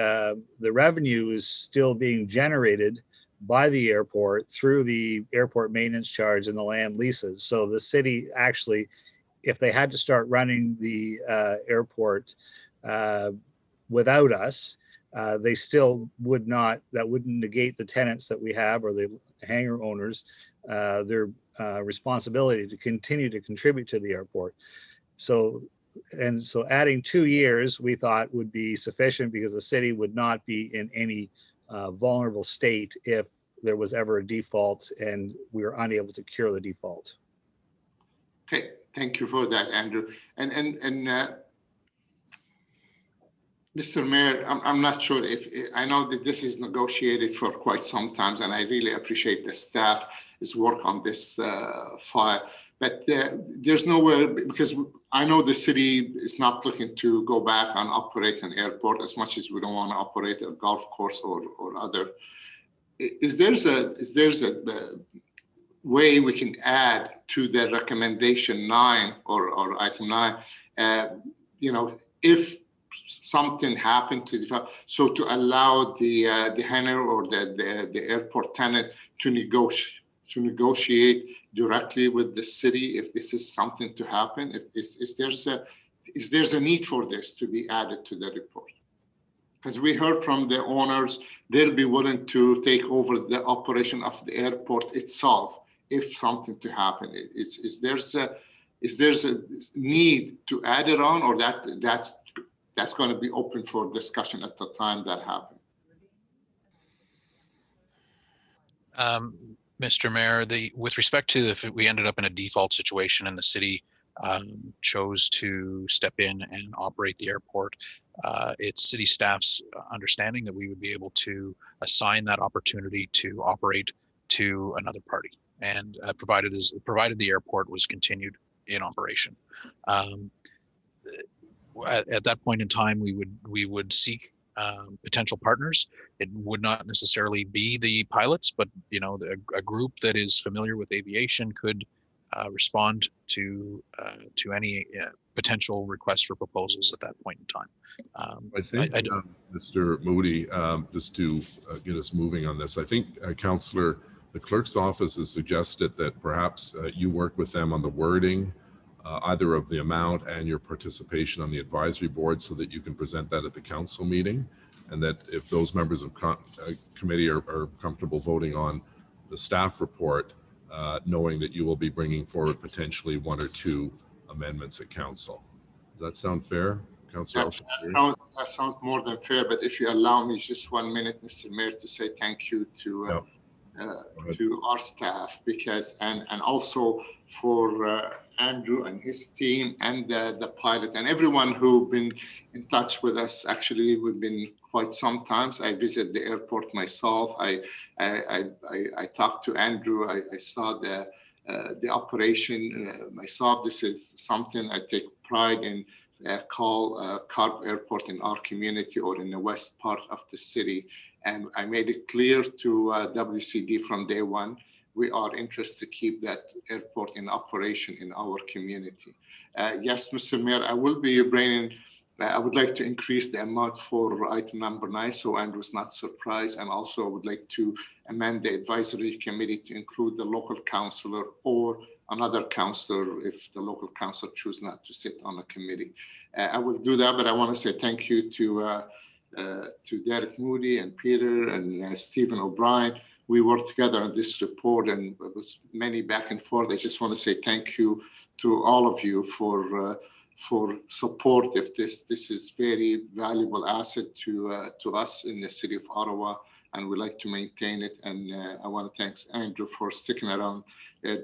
revenue is still being generated by the airport through the airport maintenance charge and the land leases. So the city actually, if they had to start running the airport without us, they still would not, that wouldn't negate the tenants that we have or the hangar owners, their responsibility to continue to contribute to the airport. So adding 2 years we thought would be sufficient because the city would not be in any vulnerable state if there was ever a default and we were unable to cure the default. Okay, thank you for that, Andrew. And Mr. Mayor, I'm not sure if, I know that this is negotiated for quite some time, and I really appreciate the staff's work on this file. But there's nowhere, because I know the city is not looking to go back and operate an airport as much as we don't want to operate a golf course or other. Is there a way we can add to the recommendation 9 or item 9, if something happened to the, so to allow the hangar or the airport tenant to negotiate directly with the city if this is something to happen? If there's a need for this to be added to the report? Because we heard from the owners, they'll be willing to take over the operation of the airport itself if something to happen. Is there a need to add it on, or that's going to be open for discussion at the time that happens? Mr. Mayor, with respect to if we ended up in a default situation and the city chose to step in and operate the airport, it's city staff's understanding that we would be able to assign that opportunity to operate to another party, and provided the airport was continued in operation. At that point in time, we would seek potential partners. It would not necessarily be the pilots, but a group that is familiar with aviation could respond to any potential requests for proposals at that point in time. I think, Mr. Moody, just to get us moving on this, I think, Councillor, the clerk's office has suggested that perhaps you work with them on the wording, either of the amount and your participation on the advisory board, so that you can present that at the council meeting, and that if those members of committee are comfortable voting on the staff report, knowing that you will be bringing forward potentially 1 or 2 amendments at council. Does that sound fair, Councillor? That sounds more than fair, but if you allow me just 1 minute, Mr. Mayor, to say thank you to our staff, because and also for Andrew and his team and the pilot and everyone who've been in touch with us. Actually, we've been quite sometimes. I visit the airport myself. I talked to Andrew. I saw the operation myself. This is something I take pride in. Call Carp Airport in our community or in the west part of the city. And I made it clear to WCD from day one, we are interested to keep that airport in operation in our community. Yes, Mr. Mayor, I will be bringing, I would like to increase the amount for item number 9, so Andrew's not surprised. And also I would like to amend the advisory committee to include the local councillor or another councillor if the local councillor choose not to sit on a committee. I will do that, but I want to say thank you to Derek Moody and Peter and Stephen O'Brien. We worked together on this report, and it was many back and forth. I just want to say thank you to all of you for support. If this is very valuable asset to us in the city of Ottawa, and we like to maintain it. And I want to thank Andrew for sticking around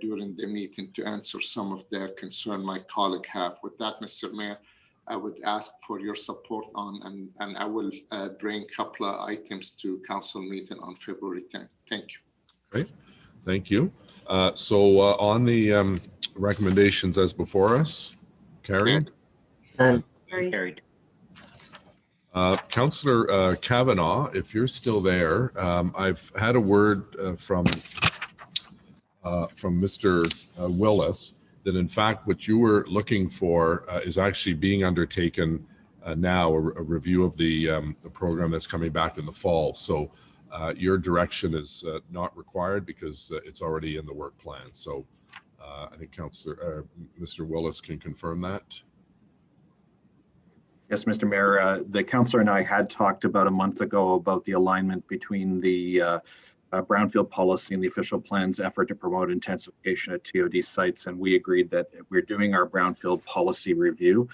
during the meeting to answer some of the concern my colleague have. With that, Mr. Mayor, I would ask for your support on, and I will bring a couple of items to council meeting on February 10th. Thank you. Great, thank you. So on the recommendations as before us, carried? Carried. Councillor Kavanaugh, if you're still there, I've had a word from Mr. Willis that in fact what you were looking for is actually being undertaken now, a review of the program that's coming back in the fall. So your direction is not required because it's already in the work plan. So I think Mr. Willis can confirm that. Yes, Mr. Mayor, the councillor and I had talked about a month ago about the alignment between the Brownfield policy and the official plan's effort to promote intensification at TOD sites, and we agreed that we're doing our Brownfield policy review.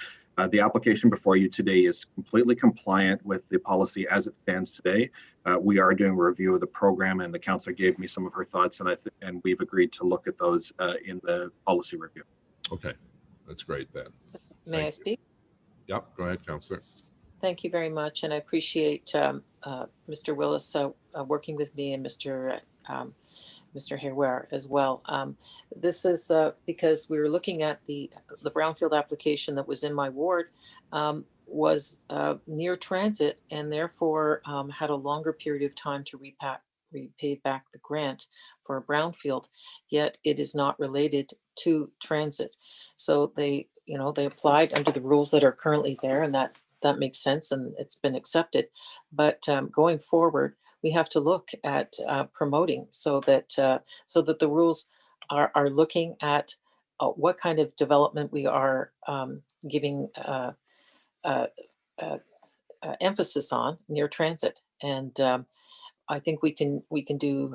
The application before you today is completely compliant with the policy as it stands today. We are doing a review of the program, and the councillor gave me some of her thoughts, and we've agreed to look at those in the policy review. Okay, that's great then. May I speak? Yep, go ahead, councillor. Thank you very much, and I appreciate Mr. Willis working with me and Mr. Hayware as well. This is because we were looking at the Brownfield application that was in my ward, was near transit, and therefore had a longer period of time to repay back the grant for a Brownfield, yet it is not related to transit. So they applied under the rules that are currently there, and that makes sense, and it's been accepted. But going forward, we have to look at promoting so that the rules are looking at what kind of development we are giving emphasis on near transit. And I think we can do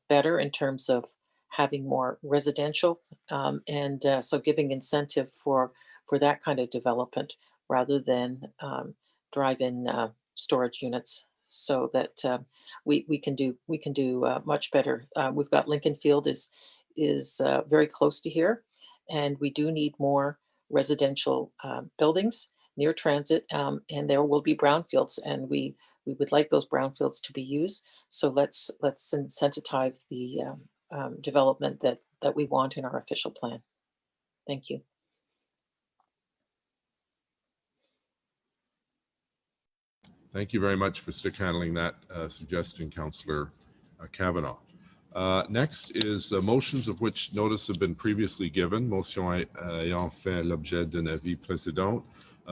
better in terms of having more residential and so giving incentive for that kind of development rather than drive-in storage units, so that we can do much better. We've got Lincoln Field is very close to here, and we do need more residential buildings near transit, and there will be brownfields, and we would like those brownfields to be used. So let's incentivize the development that we want in our official plan. Thank you. Thank you very much for stick handling that suggestion, Councillor Kavanaugh. Next is motions of which notice have been previously given. Motion ayant fait l'objet d'un avis précédent.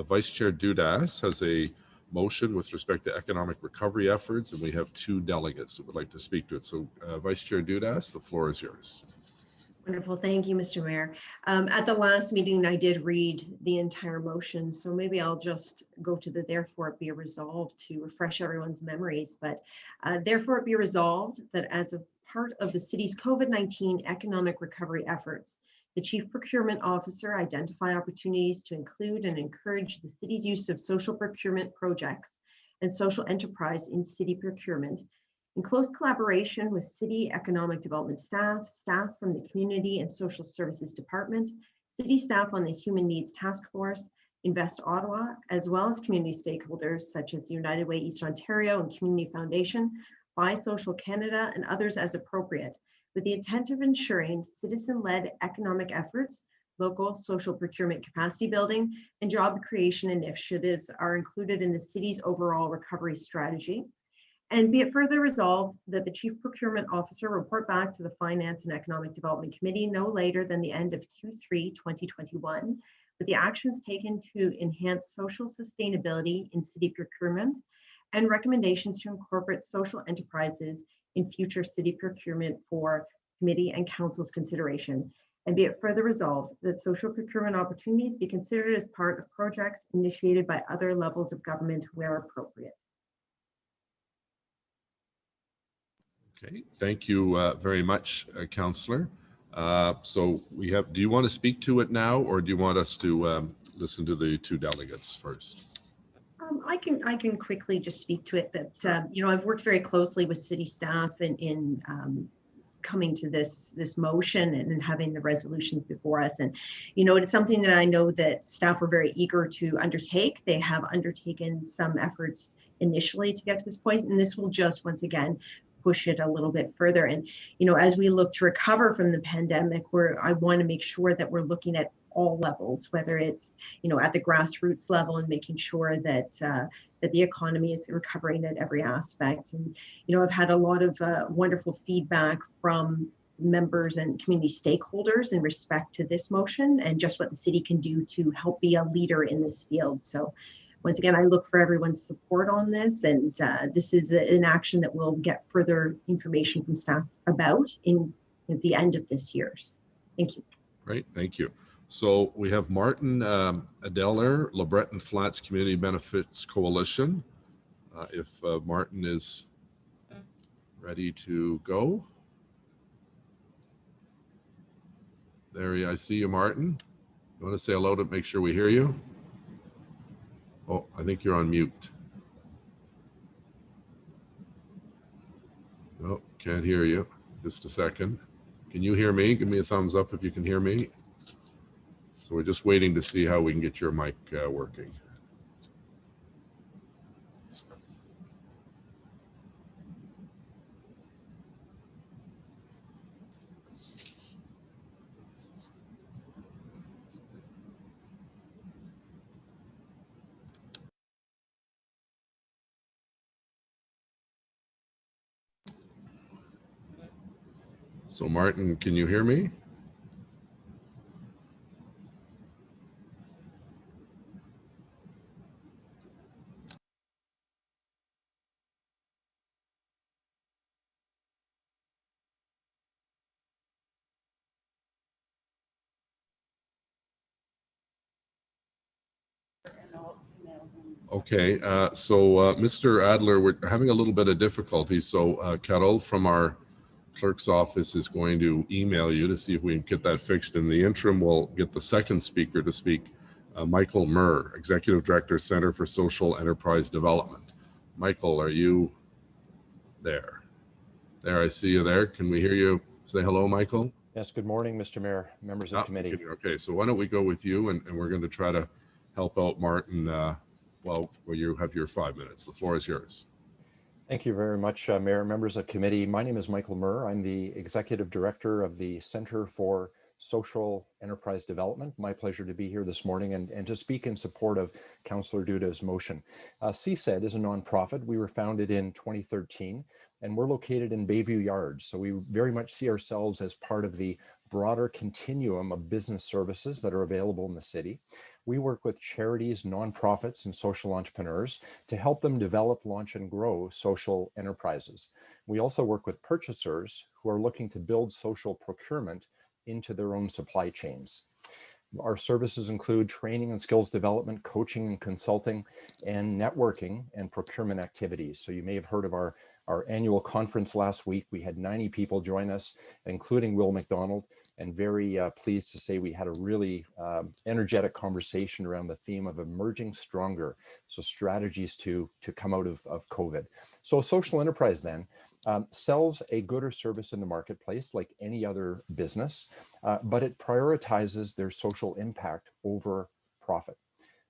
Vice Chair Dudas has a motion with respect to economic recovery efforts, and we have 2 delegates that would like to speak to it. So Vice Chair Dudas, the floor is yours. Wonderful. Thank you, Mr. Mayor. At the last meeting, I did read the entire motion, so maybe I'll just go to the therefore it be resolved to refresh everyone's memories. But therefore it be resolved that as a part of the city's COVID-19 economic recovery efforts, the Chief Procurement Officer identify opportunities to include and encourage the city's use of social procurement projects and social enterprise in city procurement, in close collaboration with City Economic Development staff from the Community and Social Services Department, city staff on the Human Needs Task Force, Invest Ottawa, as well as community stakeholders such as the United Way East Ontario and Community Foundation, Buy Social Canada, and others as appropriate, with the intent of ensuring citizen-led economic efforts, local social procurement capacity building, and job creation initiatives are included in the city's overall recovery strategy. And be it further resolved that the Chief Procurement Officer report back to the Finance and Economic Development Committee no later than the end of Q3 2021 with the actions taken to enhance social sustainability in city procurement and recommendations to incorporate social enterprises in future city procurement for committee and council's consideration. And be it further resolved that social procurement opportunities be considered as part of projects initiated by other levels of government where appropriate. Okay, thank you very much, Councillor. So we have, do you want to speak to it now, or do you want us to listen to the 2 delegates first? I can quickly just speak to it that, you know, I've worked very closely with city staff in coming to this motion and having the resolutions before us. And, you know, it's something that I know that staff are very eager to undertake. They have undertaken some efforts initially to get to this point, and this will just, once again, push it a little bit further. And, you know, as we look to recover from the pandemic, I want to make sure that we're looking at all levels, whether it's, you know, at the grassroots level and making sure that that the economy is recovering at every aspect. And, you know, I've had a lot of wonderful feedback from members and community stakeholders in respect to this motion and just what the city can do to help be a leader in this field. So once again, I look for everyone's support on this, and this is an action that we'll get further information from staff about at the end of this year. Thank you. Great, thank you. So we have Martin Adeller, LeBreton Flats Community Benefits Coalition. If Martin is ready to go. There, I see you, Martin. You want to say hello to make sure we hear you? Oh, I think you're on mute. Oh, can't hear you. Just a second. Can you hear me? Give me a thumbs up if you can hear me. So we're just waiting to see how we can get your mic working. So Martin, can you hear me? Okay, Mr. Adler, we're having a little bit of difficulty. So Carol from our clerk's office is going to email you to see if we can get that fixed. In the interim, we'll get the second speaker to speak, Michael Murr, Executive Director, Center for Social Enterprise Development. Michael, are you there? There, I see you there. Can we hear you? Say hello, Michael. Yes, good morning, Mr. Mayor, members of committee. Okay, so why don't we go with you, and we're going to try to help out Martin well, you have your 5 minutes. The floor is yours. Thank you very much, Mayor, members of committee. My name is Michael Murr. I'm the Executive Director of the Center for Social Enterprise Development. My pleasure to be here this morning and to speak in support of Councillor Duda's motion. CSED is a nonprofit. We were founded in 2013, and we're located in Bayview Yards. So we very much see ourselves as part of the broader continuum of business services that are available in the city. We work with charities, nonprofits, and social entrepreneurs to help them develop, launch, and grow social enterprises. We also work with purchasers who are looking to build social procurement into their own supply chains. Our services include training and skills development, coaching and consulting, and networking and procurement activities. So you may have heard of our annual conference last week. We had 90 people join us, including Will McDonald, and very pleased to say we had a really energetic conversation around the theme of emerging stronger. So strategies to come out of COVID. So a social enterprise then sells a good or service in the marketplace like any other business, but it prioritizes their social impact over profit.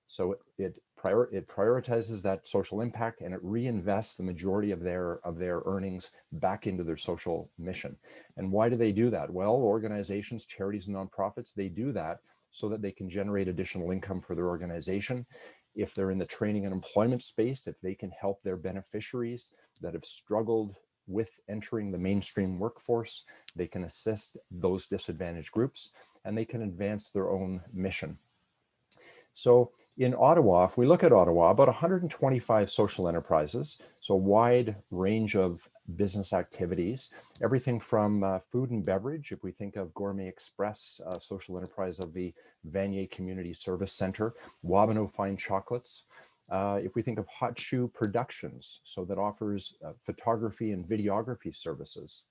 So it prioritizes that social impact, and it reinvests the majority of their earnings back into their social mission. And why do they do that? Well, organizations, charities, and nonprofits, they do that so that they can generate additional income for their organization. If they're in the training and employment space, if they can help their beneficiaries that have struggled with entering the mainstream workforce, they can assist those disadvantaged groups, and they can advance their own mission. So in Ottawa, if we look at Ottawa, about 125 social enterprises, so a wide range of business activities, everything from food and beverage, if we think of Gourmet Express, social enterprise of the Vanier Community Service Center, Wabano Fine Chocolates, if we think of Hot Shoe Productions, so that offers photography and videography services,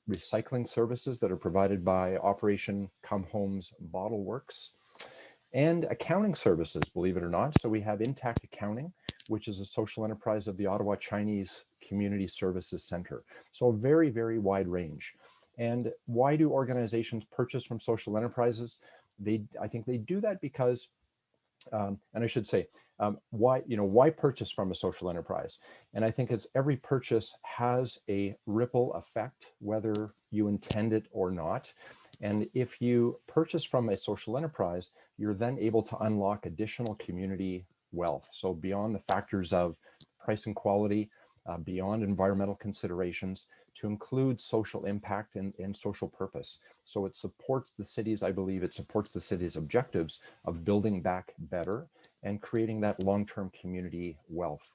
recycling services that are provided by Operation Come Home's Bottle Works, and accounting services, believe it or not. So we have Intact Accounting, which is a social enterprise of the Ottawa Chinese Community Services Center. So a very, very wide range. And why do organizations purchase from social enterprises? I think they do that because, and I should say, why purchase from a social enterprise? And I think it's every purchase has a ripple effect, whether you intend it or not. And if you purchase from a social enterprise, you're then able to unlock additional community wealth. So beyond the factors of price and quality, beyond environmental considerations, to include social impact and social purpose. So it supports the city's, I believe it supports the city's objectives of building back better and creating that long-term community wealth.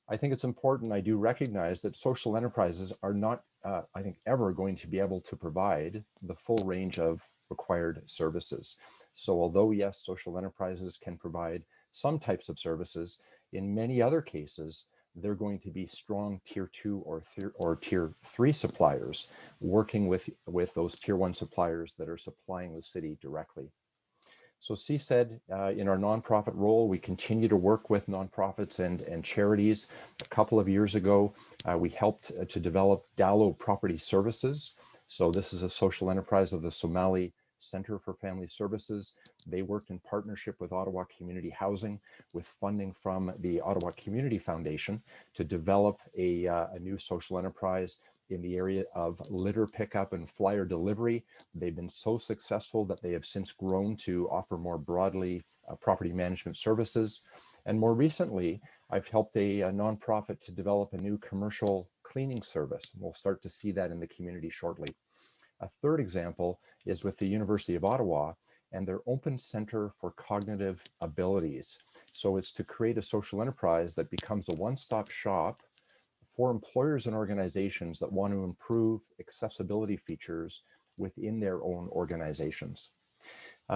I think it's important, I do recognize that social enterprises are not, I think, ever going to be able to provide the full range of required services. So although, yes, social enterprises can provide some types of services, in many other cases, they're going to be strong tier 2 or tier 3 suppliers working with those tier 1 suppliers that are supplying the city directly. So CSED, in our nonprofit role, we continue to work with nonprofits and charities. A couple of years ago, we helped to develop Dallo Property Services. So this is a social enterprise of the Somali Center for Family Services. They worked in partnership with Ottawa Community Housing with funding from the Ottawa Community Foundation to develop a new social enterprise in the area of litter pickup and flyer delivery. They've been so successful that they have since grown to offer more broadly property management services. And more recently, I've helped a nonprofit to develop a new commercial cleaning service. We'll start to see that in the community shortly. A third example is with the University of Ottawa and their Open Center for Cognitive Abilities. So it's to create a social enterprise that becomes a one-stop shop for employers and organizations that want to improve accessibility features within their own organizations.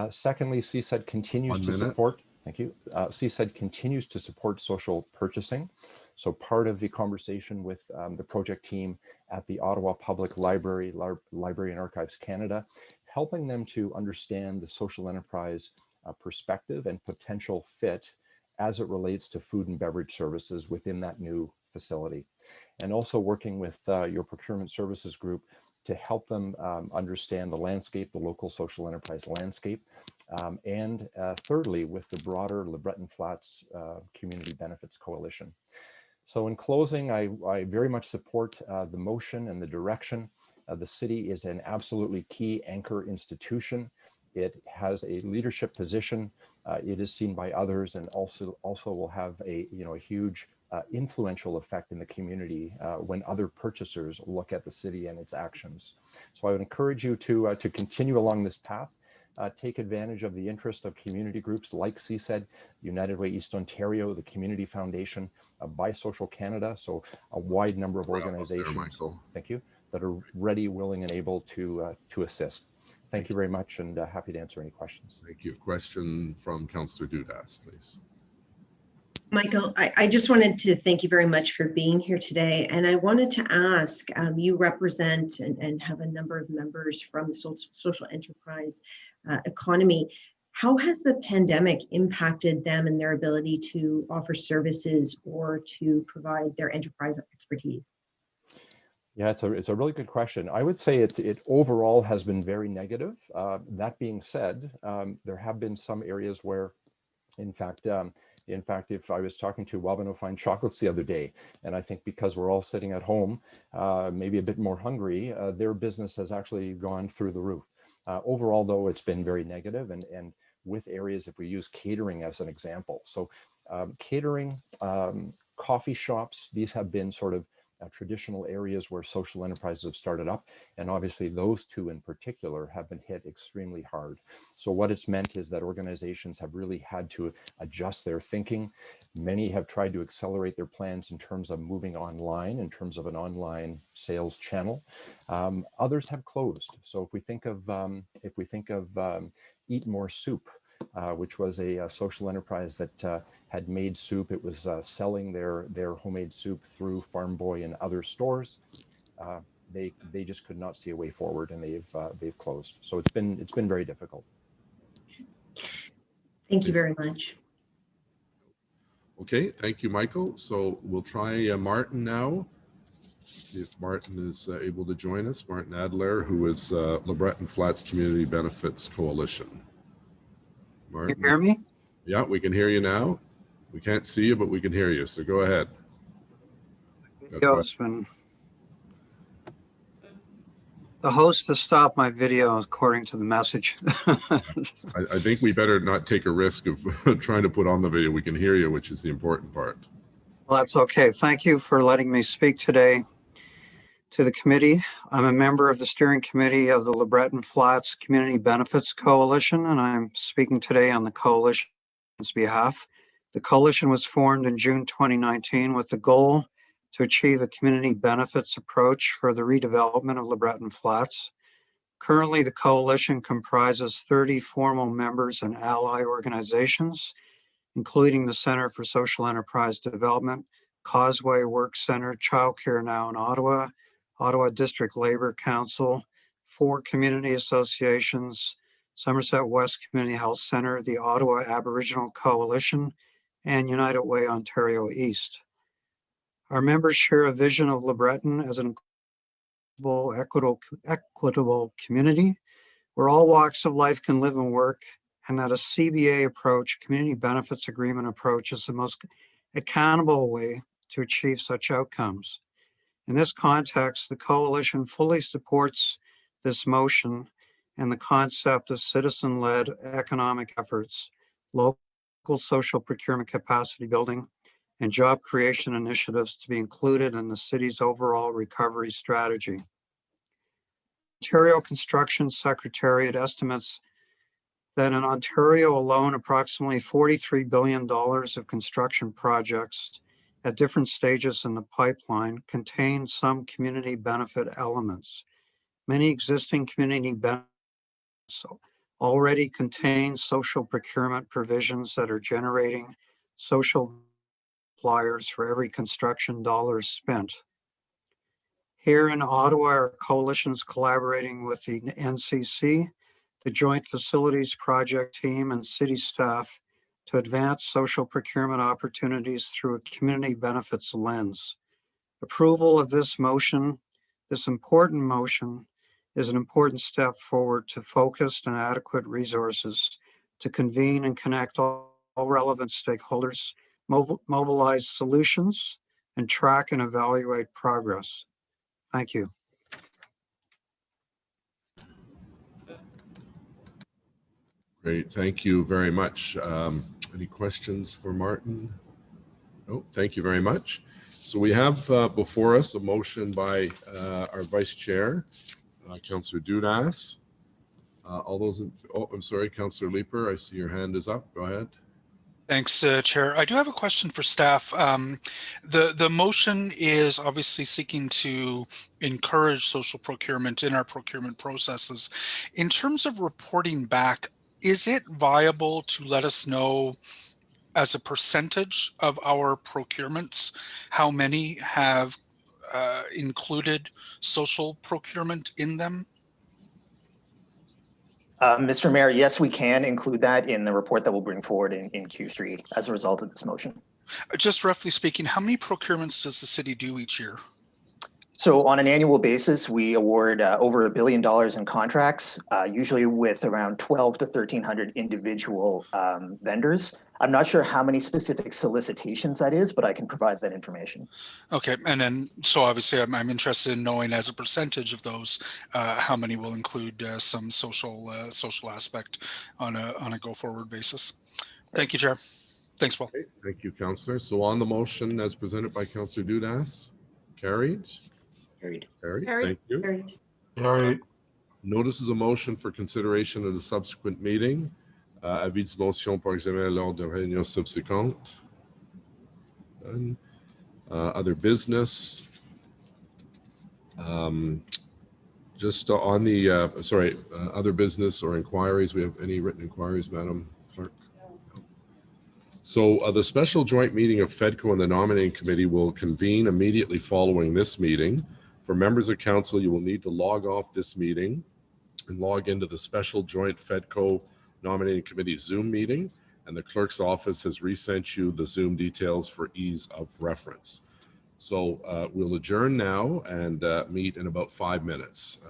Secondly, CSED continues to support. Thank you. CSED continues to support social purchasing. So part of the conversation with the project team at the Ottawa Public Library, Library and Archives Canada, helping them to understand the social enterprise perspective and potential fit as it relates to food and beverage services within that new facility. And also working with your procurement services group to help them understand the landscape, the local social enterprise landscape, and thirdly, with the broader LeBreton Flats Community Benefits Coalition. So in closing, I very much support the motion and the direction. The city is an absolutely key anchor institution. It has a leadership position. It is seen by others, and also will have a huge influential effect in the community when other purchasers look at the city and its actions. So I would encourage you to continue along this path. Take advantage of the interest of community groups like CSED, United Way East Ontario, the Community Foundation, Buy Social Canada, so a wide number of organizations, thank you, that are ready, willing, and able to assist. Thank you very much, and happy to answer any questions. Thank you. Question from Councillor Dudas, please. Michael, I just wanted to thank you very much for being here today. And I wanted to ask, you represent and have a number of members from the social enterprise economy. How has the pandemic impacted them and their ability to offer services or to provide their enterprise expertise? Yeah, it's a really good question. I would say it overall has been very negative. That being said, there have been some areas where, in fact, if I was talking to Wabano Fine Chocolates the other day, and I think because we're all sitting at home, maybe a bit more hungry, their business has actually gone through the roof. Overall, though, it's been very negative, and with areas, if we use catering as an example. So catering, coffee shops, these have been sort of traditional areas where social enterprises have started up. And obviously those two in particular have been hit extremely hard. So what it's meant is that organizations have really had to adjust their thinking. Many have tried to accelerate their plans in terms of moving online, in terms of an online sales channel. Others have closed. So if we think of Eat More Soup, which was a social enterprise that had made soup. It was selling their homemade soup through Farm Boy and other stores. They just could not see a way forward, and they've closed. So it's been very difficult. Thank you very much. Okay, thank you, Michael. So we'll try Martin now. See if Martin is able to join us. Martin Adler, who is LeBreton Flats Community Benefits Coalition. Martin. Can you hear me? Yeah, we can hear you now. We can't see you, but we can hear you. So go ahead. The host has stopped my video according to the message. I think we better not take a risk of trying to put on the video. We can hear you, which is the important part. Well, that's okay. Thank you for letting me speak today to the committee. I'm a member of the steering committee of the LeBreton Flats Community Benefits Coalition, and I'm speaking today on the coalition's behalf. The coalition was formed in June 2019 with the goal to achieve a community benefits approach for the redevelopment of LeBreton Flats. Currently, the coalition comprises 30 formal members and ally organizations, including the Center for Social Enterprise Development, Causeway Work Center, Childcare Now in Ottawa, Ottawa District Labor Council, 4 community associations, Somerset West Community Health Center, the Ottawa Aboriginal Coalition, and United Way Ontario East. Our members share a vision of LeBreton as an equitable community where all walks of life can live and work, and that a CBA approach, community benefits agreement approach, is the most accountable way to achieve such outcomes. In this context, the coalition fully supports this motion and the concept of citizen-led economic efforts, local social procurement capacity building, and job creation initiatives to be included in the city's overall recovery strategy. Ontario Construction Secretariat estimates that in Ontario alone, approximately $43 billion of construction projects at different stages in the pipeline contain some community benefit elements. Many existing community benefits already contain social procurement provisions that are generating social multipliers for every construction dollar spent. Here in Ottawa, our coalition is collaborating with the NCC, the Joint Facilities Project team, and city staff to advance social procurement opportunities through a community benefits lens. Approval of this motion, this important motion, is an important step forward to focused and adequate resources to convene and connect all relevant stakeholders, mobilize solutions, and track and evaluate progress. Thank you. Great, thank you very much. Any questions for Martin? No, thank you very much. So we have before us a motion by our Vice Chair, Councillor Dudas. All those in, oh, I'm sorry, Councillor Leeper, I see your hand is up. Go ahead. Thanks, Chair. I do have a question for staff. The motion is obviously seeking to encourage social procurement in our procurement processes. In terms of reporting back, is it viable to let us know as a percentage of our procurements how many have included social procurement in them? Mr. Mayor, yes, we can include that in the report that we'll bring forward in Q3 as a result of this motion. Just roughly speaking, how many procurements does the city do each year? So on an annual basis, we award over $1 billion in contracts, usually with around 12 to 1,300 individual vendors. I'm not sure how many specific solicitations that is, but I can provide that information. Okay, and then so obviously I'm interested in knowing as a percentage of those, how many will include some social aspect on a go forward basis. Thank you, Chair. Thanks, Paul. Okay, thank you, Councillor. So on the motion as presented by Councillor Dudas, carried. Carried. Carried. Carried. Thank you. Carried. Carried. Notice is a motion for consideration of the subsequent meeting. Avis de motion pour examen lors de réunion subséquente. Other business. Just on the, other business or inquiries. We have any written inquiries, Madam Clerk? No. So the special joint meeting of FEDCO and the nominating committee will convene immediately following this meeting. For members of council, you will need to log off this meeting and log into the special joint FEDCO nominating committee Zoom meeting, and the clerk's office has resent you the Zoom details for ease of reference. So we'll adjourn now and meet in about 5 minutes.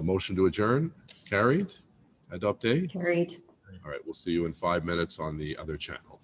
Motion to adjourn, carried. Adopté? Carried. All right, we'll see you in 5 minutes on the other channel.